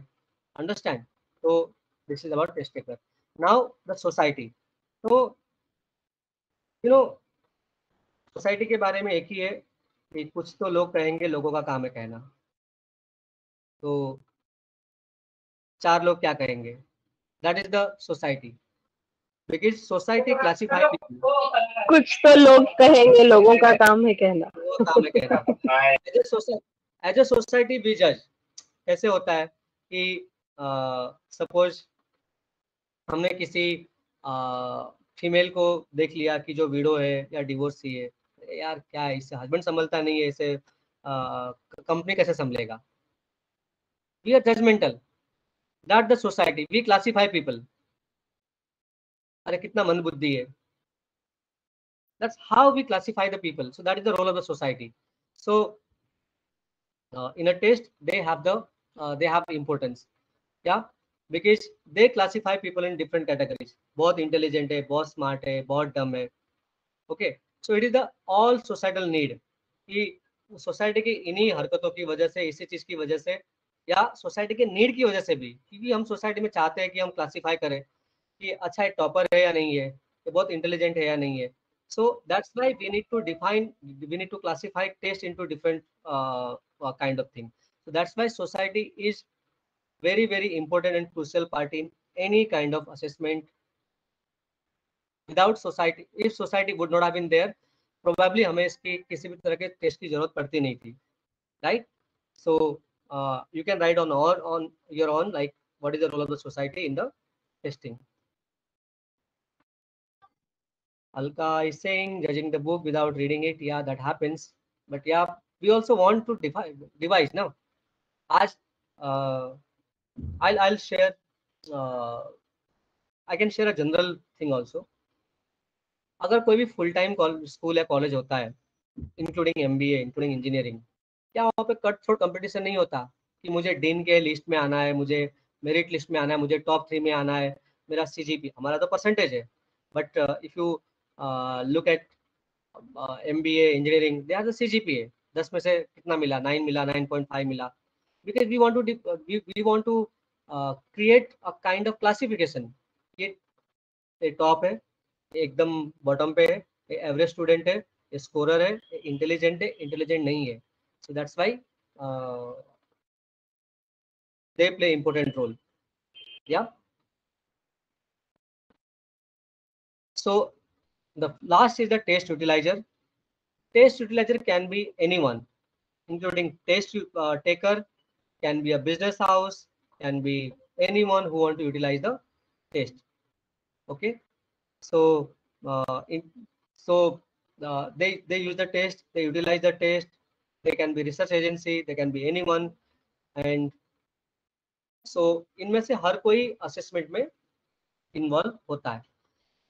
अंडरस्टैंड? तो this is about test taker. Now the society. तो यू नो सोसाइटी के बारे में एक ही है कि कुछ तो लोग कहेंगे, लोगों का काम है कहना. तो चार लोग क्या कहेंगे, that is the society. Because society classify people. कुछ तो लोग कहेंगे, लोगों का काम है कहना. काम है कहना. एज ए सोसाइटी भी जज कैसे होता है कि सपोज हमने किसी फीमेल को देख लिया कि जो विडो है या डिवोर्सी है, यार क्या है, इससे हस्बैंड संभलता नहीं है, इसे कंपनी कैसे संभलेगा. We are judgemental, that the society, we classify people. अरे कितना मंदबुद्धि है. That's how we classify the people. So that is the role of the society. So in a test they have importance. Yeah, because they classify people in different categories. बहुत intelligent है, बहुत smart है, बहुत dumb है. Okay, so it is the all societal need कि society की इन्हीं हरकतों की वजह से, इसी चीज की वजह से, या सोसाइटी के नीड की वजह से भी, क्योंकि हम सोसाइटी में चाहते हैं कि हम क्लासिफाई करें कि अच्छा एक टॉपर है या नहीं है, ये बहुत इंटेलिजेंट है या नहीं है. So that's why we need to classify taste into different kind of thing. So that's why society is very, very important and crucial part in any kind of assessment. Without society, if society would not have been there, probably हमें इसकी किसी भी तरह के test की जरूरत पड़ती नहीं थी, right? So you can write on your own, like what is the role of the society in the testing. Alka is saying judging the book without reading it. Yeah, that happens. But yeah, we also want to devise now. As I'll share. I can share a general thing also. अगर कोई भी full time school या college होता है, including MBA, including engineering, क्या वहाँ पे cut throat competition नहीं होता कि मुझे डीन के लिस्ट में आना है, मुझे मेरिट लिस्ट में आना है, मुझे टॉप 3 में आना है, मेरा CGP, हमारा तो परसेंटेज है. But if you look at MBA engineering, they are the CGPA. 10 में से कितना मिला? 9 मिला, 9.5 मिला. Because we want to we want to create a kind of classification. ये टॉप है, एकदम बॉटम पे है, एवरेज स्टूडेंट है, स्कोरर है, इंटेलिजेंट है, इंटेलिजेंट नहीं है. So that's why they play important role. Yeah. So the last is the test utilizer. Test utilizer can be anyone, including test taker, can be a business house, can be anyone who want to utilize the test. Okay, so they use the test, they utilize the test. They can be research agency, they can be anyone, and so इनमें से हर कोई assessment में involve होता है.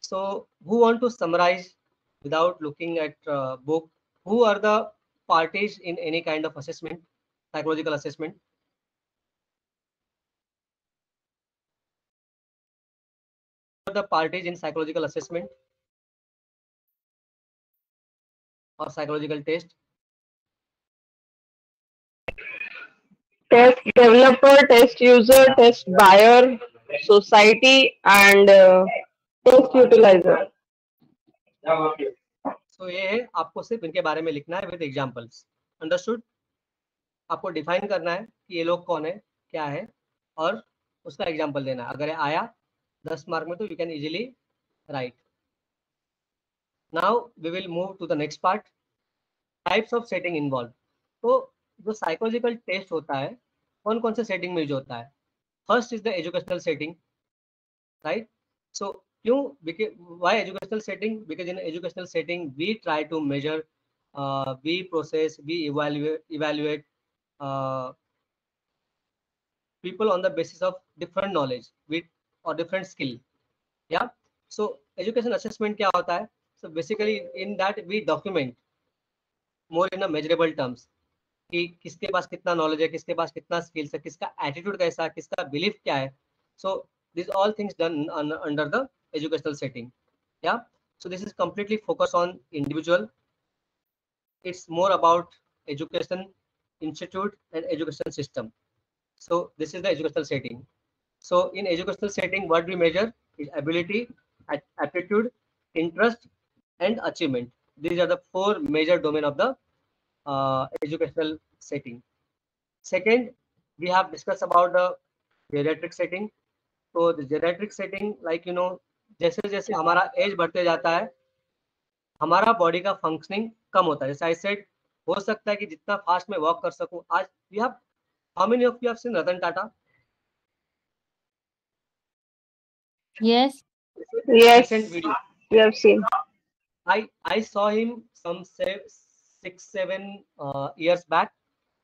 So who want to summarize without looking at book? Who are the parties in any kind of assessment, psychological assessment? Who are the parties in psychological assessment or psychological test? Test developer, test user, test buyer, society, and test utilizer. So ये है, आपको सिर्फ इनके बारे में लिखना है with examples. Understood? आपको डिफाइन करना है कि ये लोग कौन है, क्या है, और उसका एग्जाम्पल देना है. अगर आया 10 मार्क में तो you can easily write. Now we will move to the next part, types of setting involve. तो जो साइकोलॉजिकल टेस्ट होता है, कौन कौन से सेटिंग में यूज होता है? First is the educational setting, right? So क्यों, why educational setting? Because in educational setting we try to measure, we process, we evaluate people on the basis of different knowledge with or different skill. Yeah, so education assessment क्या होता है? So basically in that we document more in a measurable terms कि किसके पास कितना knowledge है, किसके पास कितना skills है, किसका एटीट्यूड कैसा है, किसका बिलीफ क्या है. So these all things done under the educational setting. Yeah, so this is completely focused on individual. It's more about education institute and education system. So this is the educational setting. So in educational setting, what we measure is ability, aptitude, interest, and achievement. These are the 4 major domain of the educational setting. Second, we have discussed about the geriatric setting. So the geriatric setting, like you know, जैसे जैसे हमारा as बढ़ते जाता है, हमारा body का functioning कम होता है. जैसे आई सेड, हो सकता है कि जितना फास्ट में वॉक कर सकूं. आज we have, how many of you have seen Ratan Tata? Yes. Yes, Recent video. we have seen. I saw him some 6-7 years back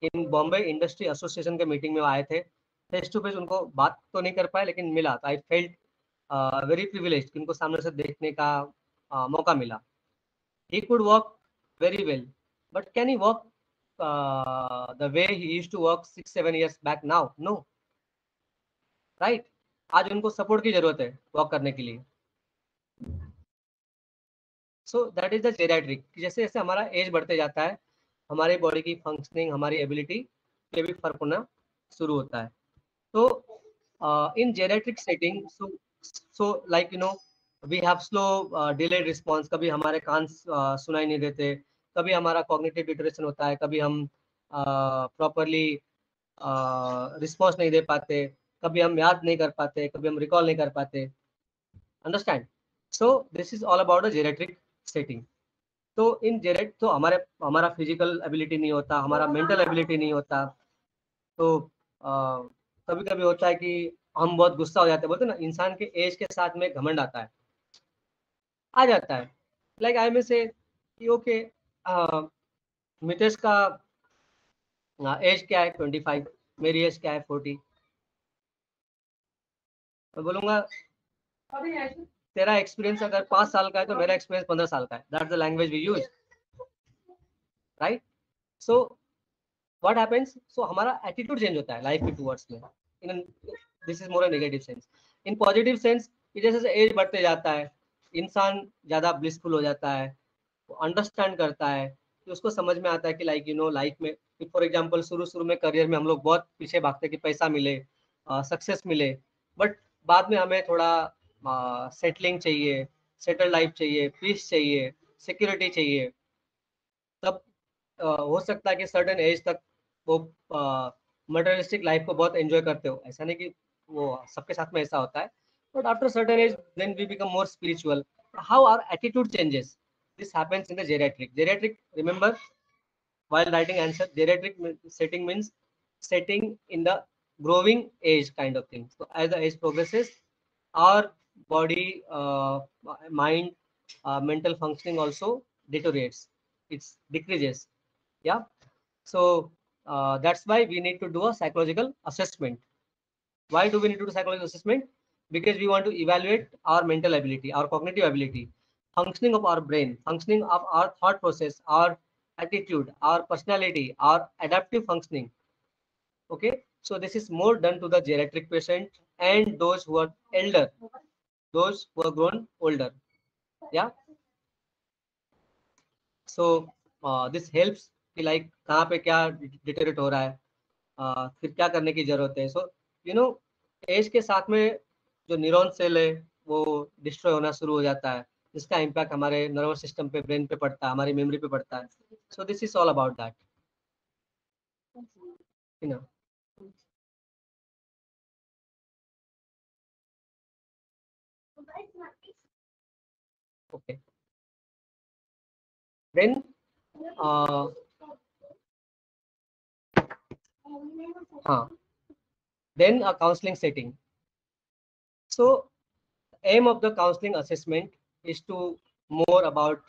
in Bombay Industry Association के मीटिंग में आए थे. फेस टू फेस उनको बात तो नहीं कर पाए, लेकिन मिला. आई फेल्ट वेरी प्रिविलेज्ड कि उनको सामने से देखने का मौका मिला. He could walk very well, but can he walk the way he used to work 6-7 years back now? No, right? आज उनको सपोर्ट की जरूरत है वर्क करने के लिए. सो दैट इज द जेरियाट्रिक. जैसे जैसे हमारा एज बढ़ते जाता है, हमारी बॉडी की फंक्शनिंग, हमारी एबिलिटी पे भी फर्क होना शुरू होता है. तो in geriatric setting, so like we have slow delayed response. कभी हमारे कान सुनाई नहीं देते, कभी हमारा कॉग्निटिव डिटरेशन होता है, कभी हम प्रॉपरली रिस्पॉन्स नहीं दे पाते, कभी हम याद नहीं कर पाते, कभी हम रिकॉल नहीं कर पाते. Understand? So this is all about the geriatric setting. तो इन जेरेट तो हमारा फिजिकल एबिलिटी नहीं होता, हमारा मेंटल एबिलिटी नहीं होता. तो कभी कभी होता है कि हम बहुत गुस्सा हो जाते हैं. बोलते ना, इंसान के एज के साथ में घमंड आता है, आ जाता है. लाइक आई में से कि ओके, मितेश का एज क्या है 25, मेरी एज क्या है 40. मैं बोलूँगा तेरा एक्सपीरियंस अगर 5 साल का है तो मेरा एक्सपीरियंस 15 साल का है. That's the language we use, right? So what happens, so हमारा एटीट्यूड चेंज होता है लाइफ के टुवर्ड्स में. In this is more a negative sense. In positive sense कि जैसे जैसे एज बढ़ते जाता है, इंसान ज़्यादा ब्लिसफुल हो जाता है, वो अंडरस्टैंड करता है, तो उसको समझ में आता है कि लाइक लाइफ में, फॉर एग्जांपल शुरू में करियर में हम लोग बहुत पीछे भागते कि पैसा मिले, सक्सेस मिले, बट बाद में हमें थोड़ा सेटलिंग चाहिए, सेटल लाइफ चाहिए, पीस चाहिए, सिक्योरिटी चाहिए. तब हो सकता है कि सर्टेन एज तक वो मटेरियलिस्टिक लाइफ को बहुत एंजॉय करते हो. ऐसा नहीं कि वो सबके साथ में ऐसा होता है, but after certain age then we become more spiritual. How our attitude changes, this happens in the geriatric. Remember, while writing answer, geriatric setting means setting in the growing age kind of thing. So as the age progresses, our body, mind, mental functioning also deteriorates, it decreases. Yeah. So that's why we need to do a psychological assessment. Why do we need to do psychological assessment? Because we want to evaluate our mental ability, our cognitive ability, functioning of our brain, functioning of our thought process, our attitude, our personality, our adaptive functioning. Okay, so this is more done to the geriatric patient and those who are elder, those who are grown older. Yeah. So this helps कि like कहाँ पे क्या deteriorate हो रहा है, फिर क्या करने की जरूरत है. सो एज के साथ में जो न्यूरॉन सेल है वो डिस्ट्रॉय होना शुरू हो जाता है, जिसका इम्पैक्ट हमारे नर्वस सिस्टम पे, ब्रेन पे पड़ता है, हमारी मेमोरी पे पड़ता है. So this is all about that. Okay. Then then a counseling setting. So aim of the counseling assessment is to more about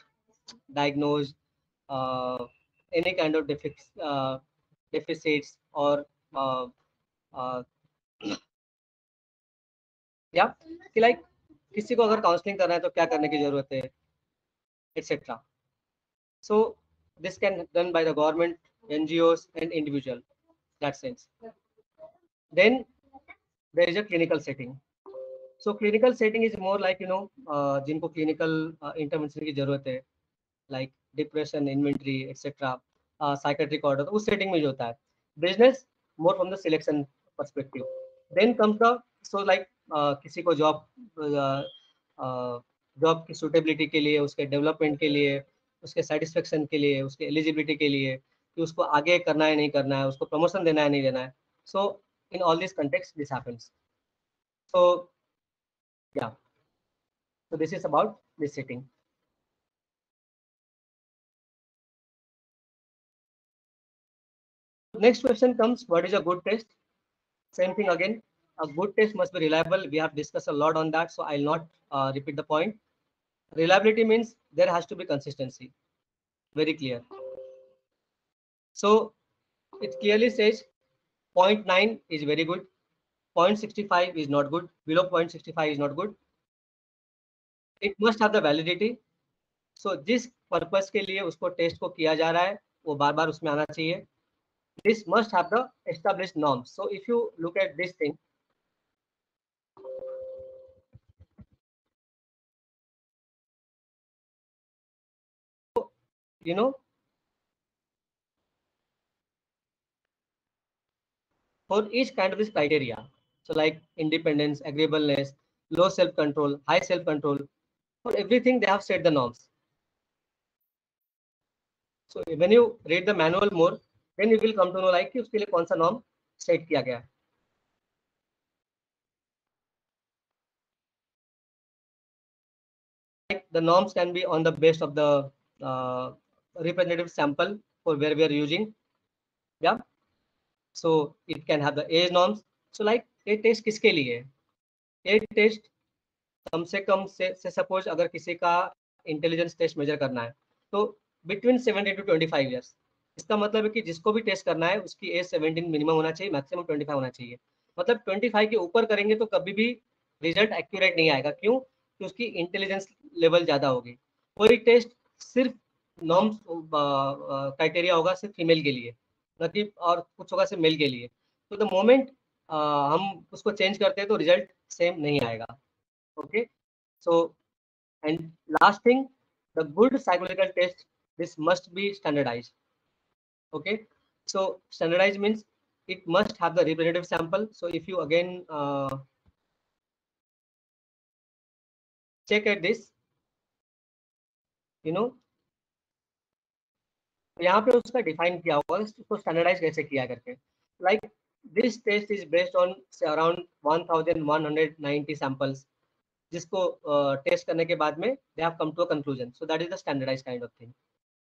diagnose any kind of deficits or या कि लाइक किसी को अगर काउंसलिंग करना है तो क्या करने की जरूरत है, etc. So this can done by the government, NGOs and individual, that sense. Then there is a clinical setting. So clinical setting is more like जिनको clinical intervention की जरूरत है, like depression, inventory, etc. Psychiatric order, उस setting में जो होता है. Business more from the selection perspective. Then comes the, so like किसी को जॉब की सुटेबिलिटी के लिए, उसके डेवलपमेंट के लिए, उसके सेटिस्फेक्शन के लिए, उसके एलिजिबिलिटी के लिए, कि उसको आगे करना है नहीं करना है, उसको प्रमोशन देना है नहीं देना है. So in all this context this happens. So yeah, so this is about this setting. Next question comes, what is a good test? Same thing again. A good test must be reliable. We have discussed a lot on that, so I'll not repeat the point. Reliability means there has to be consistency. Very clear. So it clearly says 0.9 is very good, 0.65 is not good, below 0.65 is not good. It must have the validity. So जिस purpose के लिए उसको test को किया जा रहा है वो बार बार उसमें आना चाहिए. This must have the established norms. So if you look at this thing, you know, for each kind of this criteria, so like independence, agreeableness, low self-control, high self-control, for everything they have set the norms. So when you read the manual more, then you will come to know like कि उसके लिए कौन सा norm set किया गया है. Like the norms can be on the base of the representative sample for where we are using. Yeah. So it can have the age norms. So like ये test किसके लिए है? ये टेस्ट कम से कम से सपोज अगर किसी का इंटेलिजेंस टेस्ट मेजर करना है तो बिटवीन 17 to 25 ईयर्स. इसका मतलब है कि जिसको भी टेस्ट करना है उसकी एज 17 मिनिमम होना चाहिए, मैक्सिमम 25 होना चाहिए. मतलब 25 के ऊपर करेंगे तो कभी भी रिजल्ट एक्यूरेट नहीं आएगा. क्यों? कि उसकी इंटेलिजेंस लेवल ज़्यादा होगी. कोई टेस्ट सिर्फ नॉर्म्स क्राइटेरिया होगा सिर्फ फीमेल के लिए, न कि और कुछ होगा सिर्फ मेल के लिए. तो द मोमेंट हम उसको चेंज करते हैं तो रिजल्ट सेम नहीं आएगा. Okay, so and last thing, the good psychological test, this must be standardized. Okay, so standardized means it must have the representative sample. So if you again check at this, you know, यहाँ पे उसका define किया होगा उसको standardise कैसे किया करके. Like this test is based on around 1190 samples, जिसको टेस्ट करने के बाद में they have come to a conclusion. So that is the standardise kind of thing.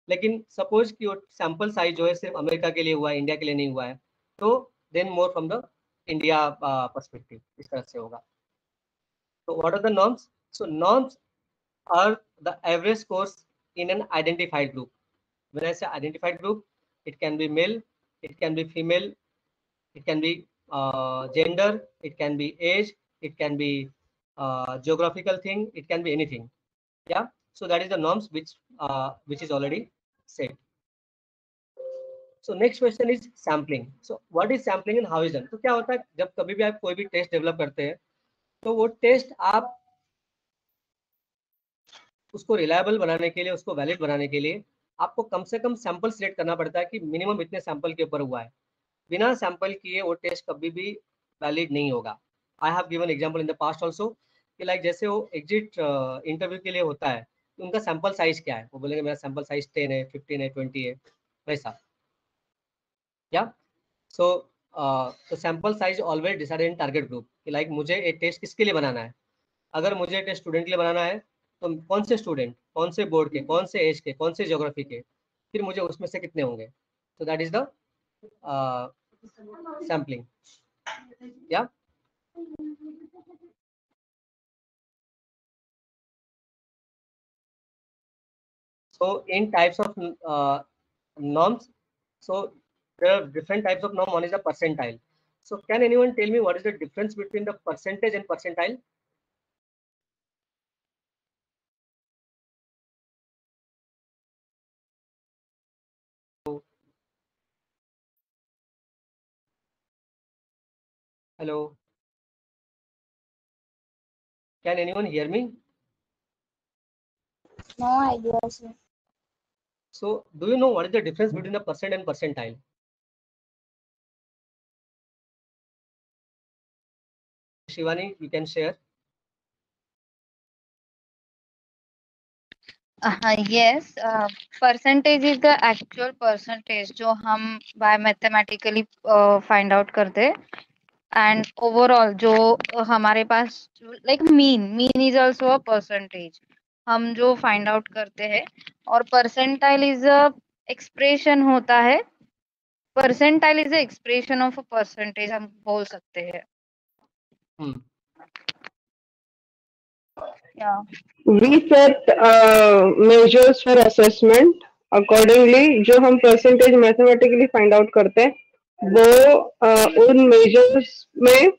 लेकिन सपोज कि वो सैंपल साइज जो है सिर्फ अमेरिका के लिए हुआ है, इंडिया के लिए नहीं हुआ है, तो then more from the India perspective इस तरह से होगा. तो what are the norms? So norms are the average scores in an identified group. When I say identified group, it can be male, it can be female, it can be gender, it can be age, it can be geographical thing, it can be anything. Yeah. So that is the norms which is already set. So next question is sampling. So what is sampling and how is done? तो क्या होता है जब कभी भी आप कोई भी टेस्ट डेवलप करते हैं तो वो टेस्ट आप उसको रिलायबल बनाने के लिए, उसको वैलिड बनाने के लिए आपको कम से कम सैंपल सिलेक्ट करना पड़ता है कि मिनिमम इतने सैंपल के ऊपर हुआ है. बिना सैंपल किए वो टेस्ट कभी भी वैलिड नहीं होगा. I have given example in the past also कि लाइक जैसे वो एग्जिट इंटरव्यू के लिए होता है तो उनका सैंपल साइज क्या है, वो बोलेंगे मेरा सैंपल साइज 10 है, 15 है, 20 है, वैसा. या सो तो sample size always decided in target group कि लाइक मुझे एक टेस्ट किसके लिए बनाना है. अगर मुझे टेस्ट स्टूडेंट के लिए बनाना है तो कौन से स्टूडेंट, कौन से बोर्ड के, कौन से एज के, कौन से ज्योग्राफी के, फिर मुझे उसमें से कितने होंगे. तो दैट इज द सैम्पलिंग. या so in types of norms, so there are different types of norm. One is the percentile. So can anyone tell me what is the difference between the percentage and percentile? Hello, can anyone hear me? No idea, sir. So do you know what is the difference between the percent and percentile? Shivani, you can share. Yes, percentage is the actual percentage जो हम by mathematically find out करते हैं. And overall जो हमारे पास like mean is also a percentage हम जो find out करते हैं. और percentile is a expression होता है. Percentile is a expression of a percentage हम बोल सकते हैं. Yeah. We set measures for assessment accordingly. जो हम percentage mathematically find out करते हैं वो उन measures में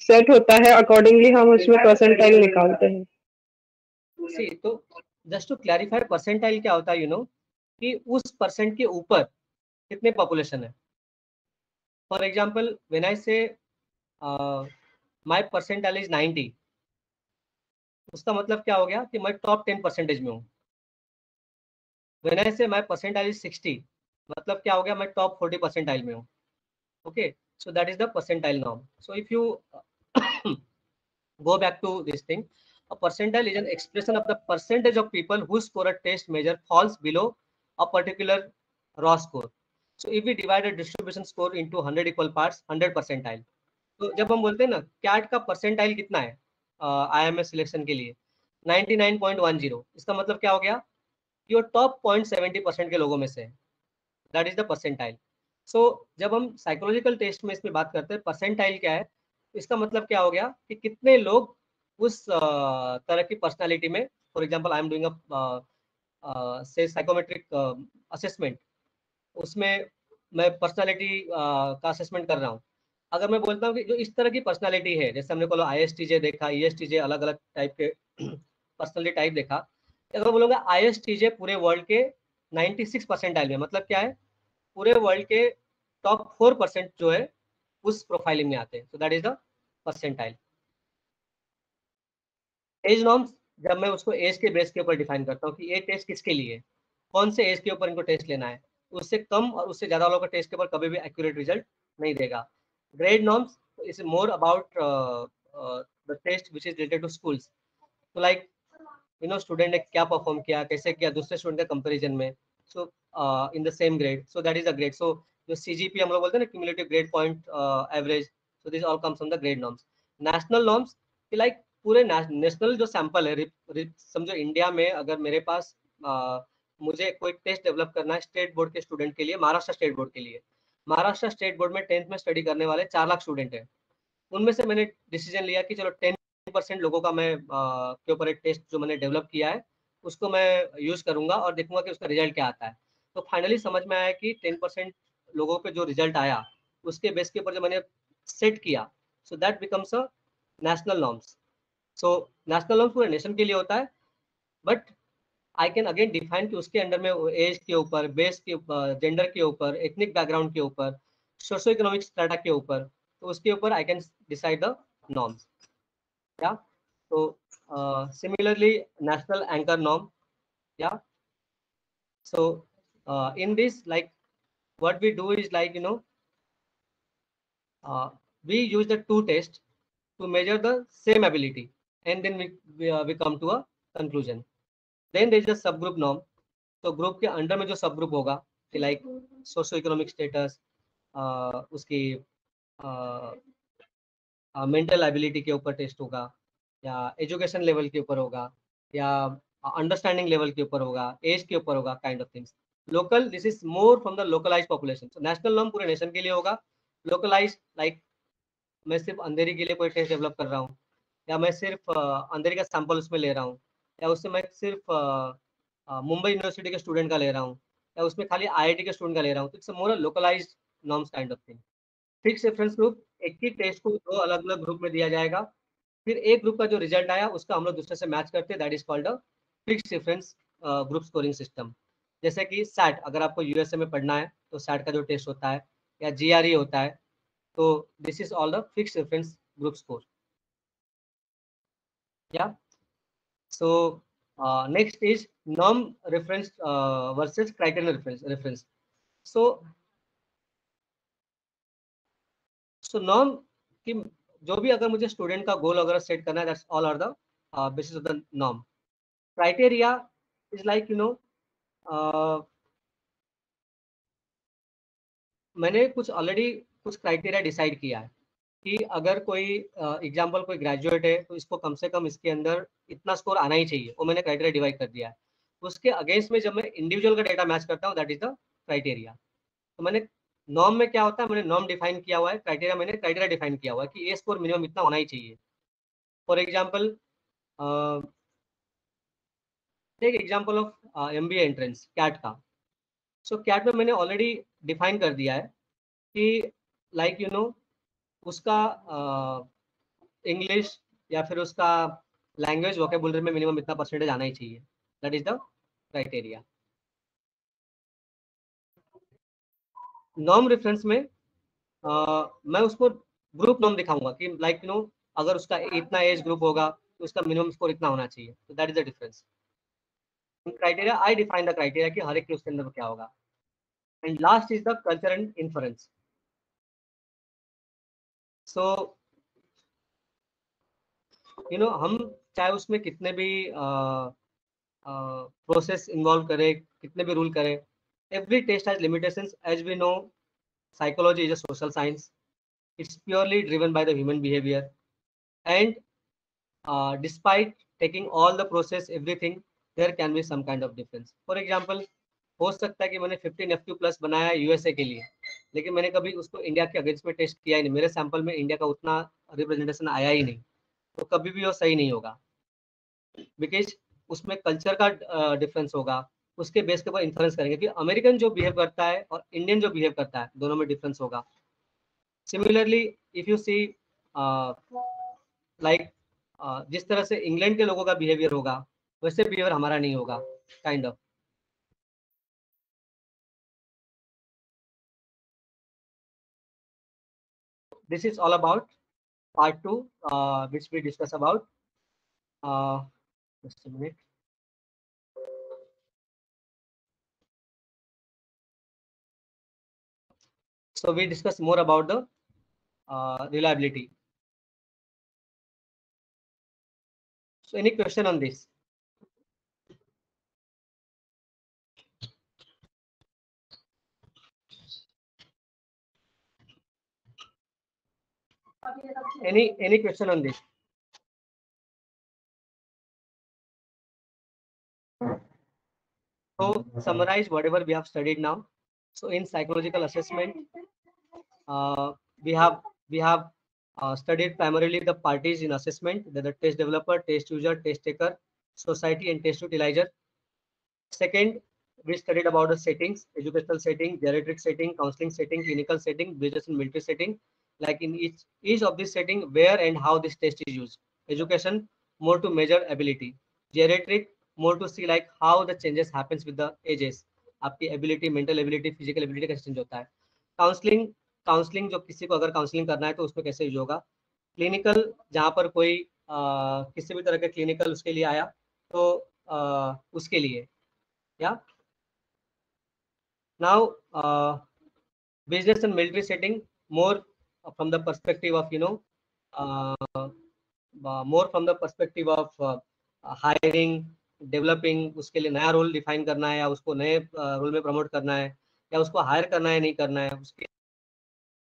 set होता है. Accordingly हम उसमें percentile निकालते हैं. See, तो just to clarify, percentile क्या होता है, you know, कि उस परसेंट के ऊपर कितने पॉपुलेशन है। फॉर एग्जाम्पल व्हेन आई से माई परसेंटाइल इज 90, उसका मतलब क्या हो गया कि मैं टॉप 10% में हूँ। व्हेन आई से माई परसेंटाइल इज 60, मतलब क्या हो गया, मैं टॉप 40% में हूँ। Okay, so that is the percentile norm. So if you go back to this thing, a percentile is an expression of the percentage of people who score a test measure falls below a particular raw score. So if we divide a distribution score into 100 equal parts, 100 percentile. तो जब हम बोलते हैं ना cat का percentile कितना है IMS selection के लिए 99.10, इसका मतलब क्या हो गया, ये टॉप 0.70% के लोगों में से, दैट इज द परसेंटाइल। सो जब हम साइकोलॉजिकल टेस्ट में इसमें बात करते हैं परसेंटाइल क्या है, इसका मतलब क्या हो गया कि कितने लोग उस तरह की पर्सनालिटी में, for example I am doing से साइकोमेट्रिक असेसमेंट, उसमें मैं पर्सनालिटी का असेसमेंट कर रहा हूँ। अगर मैं बोलता हूँ कि जो इस तरह की पर्सनालिटी है, जैसे हमने बोला ISTJ देखा, ESTJ, अलग अलग टाइप के पर्सनालिटी टाइप देखा, अगर मैं बोलूँगा ISTJ पूरे वर्ल्ड के 96 परसेंटाइल में, मतलब क्या है, पूरे वर्ल्ड के टॉप 4% जो है उस प्रोफाइलिंग में आते हैं। So that is the percentile. Age norms, जब मैं उसको एज के बेस के ऊपर डिफाइन करता हूँ कि ये टेस्ट किसके लिए, कौन से एज के ऊपर इनको टेस्ट लेना है, उससे कम और उससे ज्यादा वालों का टेस्ट के ऊपर कभी भी एक्यूरेट रिजल्ट नहीं देगा। Grade norms is more about the test which is related to schools, तो लाइक स्टूडेंट ने क्या परफॉर्म किया, कैसे किया दूसरे स्टूडेंट के कंपेरिजन में, so in the same grade, so that is a grade. So जो CGP हम लोग बोलते हैं ना, cumulative grade point average, so this all comes from the grade norms. National norms like पूरे नेशनल जो सैंपल है, समझो इंडिया में अगर मेरे पास मुझे कोई टेस्ट डेवलप करना है स्टेट बोर्ड के स्टूडेंट के लिए, महाराष्ट्र स्टेट बोर्ड के लिए, महाराष्ट्र स्टेट बोर्ड में 10th में स्टडी करने वाले 4 लाख स्टूडेंट हैं, उनमें से मैंने डिसीजन लिया कि चलो 10% लोगों का मैं के ऊपर एक टेस्ट जो मैंने डेवलप किया है उसको मैं यूज करूंगा और देखूंगा कि उसका रिजल्ट क्या आता है। तो फाइनली समझ में आया कि 10% लोगों पे जो रिजल्ट आया उसके बेस के ऊपर जो मैंने सेट किया, so that becomes a national norms. So national norms पूरे नेशन के लिए होता है, but I can again define कि उसके अंडर में एज के ऊपर, बेस के ऊपर, जेंडर के ऊपर, एथनिक बैकग्राउंड के ऊपर, सोशो इकोनॉमिक स्ट्रेटा के ऊपर, तो उसके ऊपर I can decide the norms. Yeah, so similarly national anchor norm, yeah, so in this, like what we do is like we use the two tests to measure the same ability, and then we come to a conclusion. Then there is a subgroup norm, तो group के under में जो सब group होगा कि like socio economic status, उसकी mental ability के ऊपर टेस्ट होगा, या एजुकेशन लेवल के ऊपर होगा, या अंडरस्टैंडिंग लेवल के ऊपर होगा, एज के ऊपर होगा, kind of things. Local, this is more from the localise population. So national norm पूरे नेशन के लिए होगा, लोकलाइज लाइक मैं सिर्फ अंधेरी के लिए कोई टेस्ट डेवलप कर रहा हूँ, या मैं सिर्फ अंधेरी का सैंपल उसमें ले रहा हूँ, या उससे मैं सिर्फ मुंबई यूनिवर्सिटी के स्टूडेंट का ले रहा हूँ, या उसमें खाली IIT के स्टूडेंट का ले रहा हूँ, तो it's more localise norms kind of thing. Fix reference group, एक ही टेस्ट को 2 अलग अलग ग्रुप में दिया जाएगा, फिर एक ग्रुप का जो रिजल्ट आया उसका हम लोग दूसरे से मैच करते हैं, that is called a fix reference group scoring system. जैसे कि सैट, अगर आपको USA में पढ़ना है तो सैट का जो टेस्ट होता है, या GRE होता है, तो this is all the fix reference group score. Yeah so next is norm reference versus criterion reference. So norm की जो भी अगर मुझे स्टूडेंट का गोल वगैरह सेट करना है, that's all are the basis of the norm. Criteria is like मैंने कुछ ऑलरेडी कुछ क्राइटेरिया डिसाइड किया है कि अगर कोई एग्जांपल कोई ग्रेजुएट है तो इसको कम से कम इसके अंदर इतना स्कोर आना ही चाहिए, वो मैंने क्राइटेरिया डिवाइड कर दिया है। उसके अगेंस्ट में जब मैं इंडिविजुअल का डेटा मैच करता हूँ, दैट इज द क्राइटेरिया। तो मैंने नॉर्म में क्या होता है, मैंने नॉर्म डिफाइन किया हुआ है, क्राइटेरिया मैंने क्राइटेरिया डिफाइन किया हुआ है कि ये स्कोर मिनिमम इतना होना ही चाहिए। For example take example of MBA entrance CAT का। सो कैट में मैंने ऑलरेडी डिफाइन कर दिया है कि लाइक उसका इंग्लिश या फिर उसका लैंग्वेज वोकेबुलरी में मिनिमम इतना परसेंटेज आना ही चाहिए, that is the criteria. Norm reference में मैं उसको ग्रुप नॉर्म दिखाऊंगा कि लाइक यू नो अगर उसका इतना एज ग्रुप होगा तो उसका मिनिमम स्कोर इतना होना चाहिए, तो that is the difference. Criteria I define the criteria कि हर एक के उसके अंदर क्या होगा। And last is the culture and influence. So you know हम चाहे उसमें कितने भी प्रोसेस इन्वॉल्व करें, कितने भी रूल करें, every test has limitations. As we know, psychology is a social science. It's purely driven by the human behavior. And despite taking all the process, everything, there can be some kind of difference. For example, हो सकता है कि मैंने 15 FQ plus बनाया USA के लिए, लेकिन मैंने कभी उसको इंडिया के अगेंस्ट में टेस्ट किया ही नहीं, मेरे सैंपल में इंडिया का उतना रिप्रेजेंटेशन आया ही नहीं, तो कभी भी वो सही नहीं होगा, बिकॉज उसमें कल्चर का डिफरेंस होगा, उसके बेस के ऊपर इन्फ्लुएंस करेंगे कि अमेरिकन जो बिहेव करता है और इंडियन जो बिहेव करता है दोनों में डिफरेंस होगा। Similarly if you see like जिस तरह से इंग्लैंड के लोगों का बिहेवियर होगा वैसे बिहेवियर हमारा नहीं होगा, kind of. This is all about part 2, which we discuss about. Just a minute. So we discuss more about the reliability. So any question on this? Any question on this? So summarize whatever we have studied now. So in psychological assessment, we have studied primarily the parties in assessment, the test developer, test user, test taker, society, and test utilizer. Second, we studied about the settings: educational setting, geriatric setting, counseling setting, clinical setting, business and military setting. Like in each of this setting, where and how this test is used. Education, more to measure ability. Geriatric, more to see like how the changes happens with the ages. आपकी ability, mental ability, physical ability कैसे change होता है. Counselling जो किसी को अगर counselling करना है तो उसमें कैसे यूज होगा. क्लिनिकल, जहाँ पर कोई किसी भी तरह के क्लिनिकल उसके लिए आया तो उसके लिए. Yeah. Now, business and military setting, more from the perspective of more from the perspective of hiring, developing, उसके लिए नया रोल डिफाइन करना है या उसको नए रोल में प्रमोट करना है या उसको हायर करना है नहीं करना है, उसके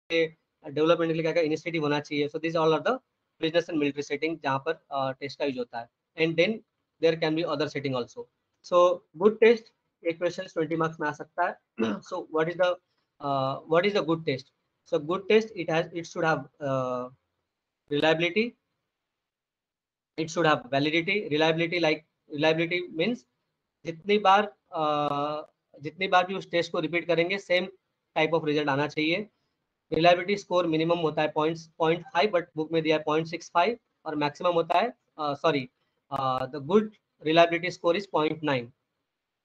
डेवलपमेंट के लिए क्या क्या इनिशिएटिव होना चाहिए. So this all are the business and military setting जहाँ पर टेस्ट का यूज होता है. And then there can be other setting also. So good test, एक क्वेश्चन 20 मार्क्स में आ सकता है. So what is the good test? So good test it should have reliability, it should have validity. Reliability means जितनी बार भी उस test को repeat करेंगे सेम टाइप ऑफ रिजल्ट आना चाहिए. रिलायबिलिटी स्कोर मिनिमम होता है 0.5, बट बुक में दिया है 0.65 और मैक्सिमम होता है the good reliability score is 0.9.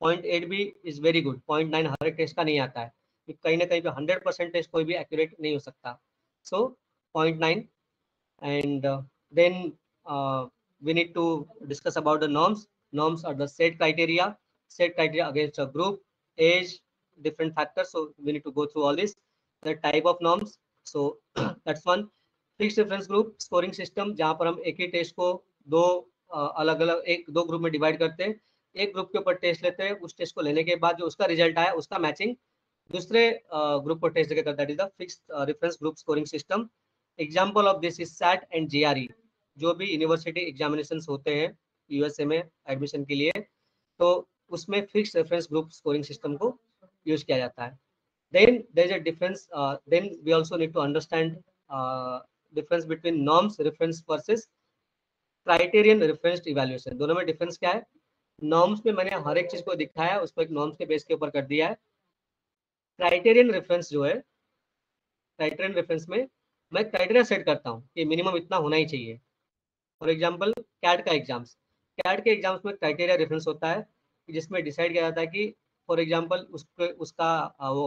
0.8 भी इज वेरी गुड. 0.9 हर एक टेस्ट का नहीं आता है, कहीं ना कहीं पे 100% टेस्ट कोई भी एक्यूरेट नहीं हो सकता. सो 0.9. and then we need to discuss about the norms. Norms are the set criteria against a group, age, different factors. So we need to go through all this. The type of norms, so that's one. Fixed reference group scoring system, जहाँ पर हम एक ही test को दो अलग अलग दो group में डिवाइड करते हैं. एक ग्रुप के ऊपर टेस्ट लेते हैं, उस टेस्ट को लेने के बाद जो उसका रिजल्ट आया उसका मैचिंग दूसरे ग्रुप को टेस्ट देकर करता है. That is the fixed reference group scoring system. Example of this is sat and GRE. जो भी यूनिवर्सिटी एग्जामिनेशन होते हैं यूएसए में एडमिशन के लिए, तो उसमें fixed reference group scoring system को यूज किया जाता है. then there is a difference, then we also need to understand difference between norms reference versus criterion referenced evaluation. दोनों में डिफरेंस क्या है? नॉर्म्स में मैंने हर एक चीज को दिखाया, उसको एक नॉर्म्स के बेस के ऊपर कर दिया है. क्राइटेरियन रेफरेंस जो है, क्राइटेरियन रेफरेंस में मैं क्राइटेरिया सेट करता हूँ कि मिनिमम इतना होना ही चाहिए. फॉर एग्जाम्पल कैट का एग्जाम्स, कैट के एग्जाम्स में क्राइटेरिया रेफरेंस होता है जिसमें डिसाइड किया जाता है कि फॉर एग्जाम्पल उसका वो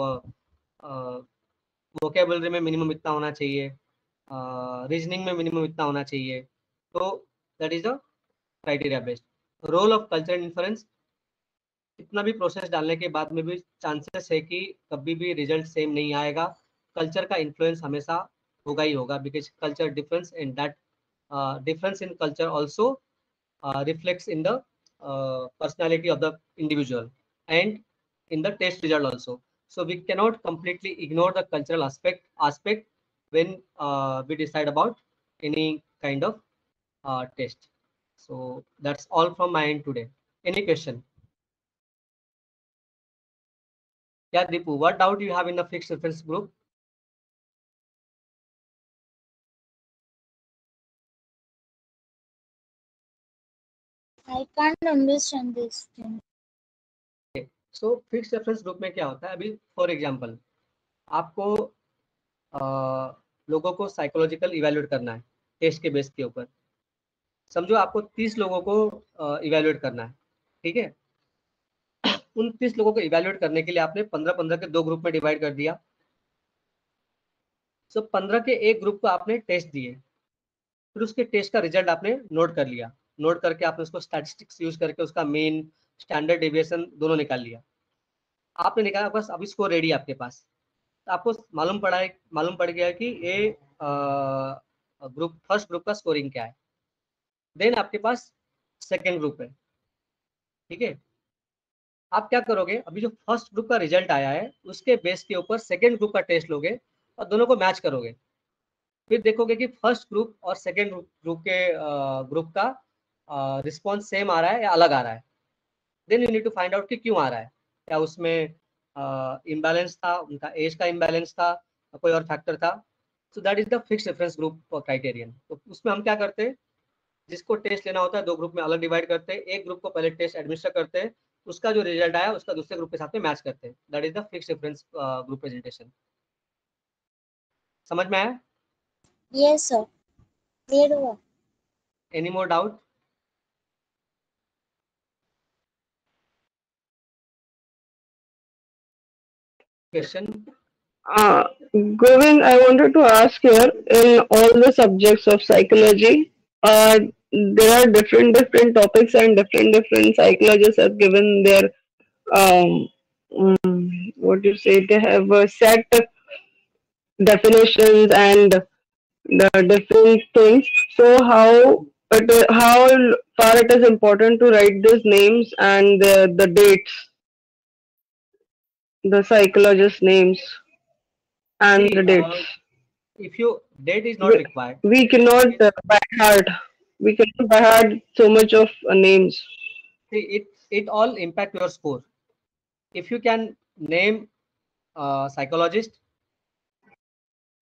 वोकेबलरी में मिनिमम इतना होना चाहिए, रीजनिंग में मिनिमम इतना होना चाहिए, तो that is the criteria based. Role of cultural influence, इतना भी प्रोसेस डालने के बाद में भी चांसेस है कि कभी भी रिजल्ट सेम नहीं आएगा। कल्चर का इन्फ्लुएंस हमेशा होगा ही होगा, because culture difference and that difference in culture also reflects in the personality of the individual and in the test result also. So we cannot completely ignore the cultural aspect when we decide about any kind of test. So that's all from my end today. Any question? Yeah, Deepu, what doubt you have in the fixed reference group? I can't understand this thing. So fix reference group में क्या होता है, अभी for example आपको लोगों को psychological evaluate करना है टेस्ट के बेस के ऊपर। समझो आपको 30 लोगों को इवैल्यूएट करना है, ठीक है। उन 30 लोगों को इवैल्यूएट करने के लिए आपने 15-15 के 2 ग्रुप में डिवाइड कर दिया। सो 15 के एक ग्रुप को आपने टेस्ट दिए, फिर उसके टेस्ट का रिजल्ट आपने नोट कर लिया। नोट करके आपने उसको स्टैटिस्टिक्स यूज करके उसका मीन, स्टैंडर्ड डेविएशन दोनों निकाल लिया। आपने निकाला, बस अभी स्कोर रेडी आपके पास। तो आपको मालूम पड़ गया कि ये ग्रुप फर्स्ट ग्रुप का स्कोरिंग क्या है। देन आपके पास सेकेंड ग्रुप है, ठीक है। आप क्या करोगे, अभी जो फर्स्ट ग्रुप का रिजल्ट आया है उसके बेस के ऊपर सेकेंड ग्रुप का टेस्ट लोगे और दोनों को मैच करोगे। फिर देखोगे कि फर्स्ट ग्रुप और सेकेंड ग्रुप का रिस्पॉन्स सेम आ रहा है या अलग आ रहा है। Then you need to find out कि क्यों आ रहा है, क्या उसमें इम्बैलेंस था, उनका एज का इम्बैलेंस था, कोई और फैक्टर था। सो that is the fixed reference group criterion. तो उसमें हम क्या करते हैं, जिसको टेस्ट लेना होता है 2 ग्रुप में अलग डिवाइड करते हैं। एक ग्रुप को पहले टेस्ट एडमिनिस्टर करते हैं, उसका जो रिजल्ट आया उसका दूसरे ग्रुप के साथ में मैच करते हैं। That is the fixed reference group presentation. समझ में आया? Yes, sir. Clear हुआ? Any more doubt? Question? Govind, I wanted to ask here, in all the subjects of psychology, there are different topics and different psychologists have given their what do you say? They have set definitions and the different things. So how far it is important to write these names and the dates, the psychologist names and the dates. If you date is not required, We cannot by heart. We cannot by heart so much of names. see, it all impact your score. If you can name psychologist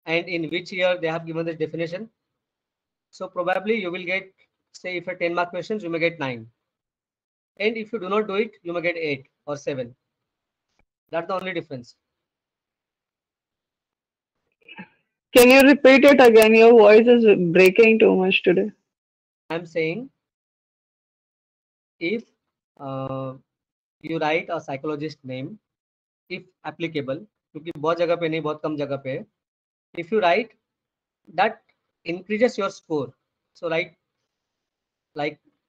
and in which year they have given this definition, so probably you will get, say if a 10-mark questions you may get 9, and if you do not do it you may get 8 or 7. That's the only difference. Can you repeat it again? Your voice is breaking too much today. I'm saying if you write a psychologist name, if applicable, क्योंकि बहुत जगह पे नहीं, बहुत कम जगह पे है, if you write that increases your score. So like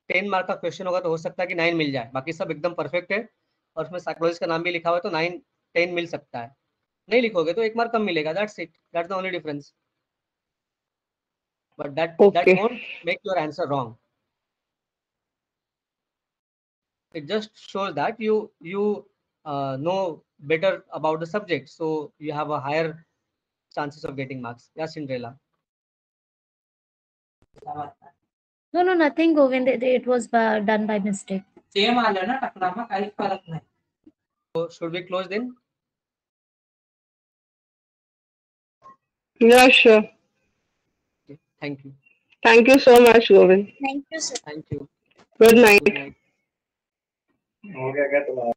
10 mark का क्वेश्चन होगा तो हो सकता है कि 9 मिल जाए, बाकी सब एकदम परफेक्ट है और उसमें साइकोलॉजिस्ट का नाम भी लिखा हुआ है तो 9 10 मिल सकता है। नहीं लिखोगे तो 1 मार्क कम मिलेगा। That's it, that's the only difference, but that won't make your answer wrong. It just shows that you know better about the subject, so you have a higher chances of getting marks. Yeah, Cinderella. No, nothing, Govind. It was done by mistake. So should we close then? Yeah, sure. Okay, thank you. Thank you so much, Govind. Thank you, sir. Thank you. Good night. Good night.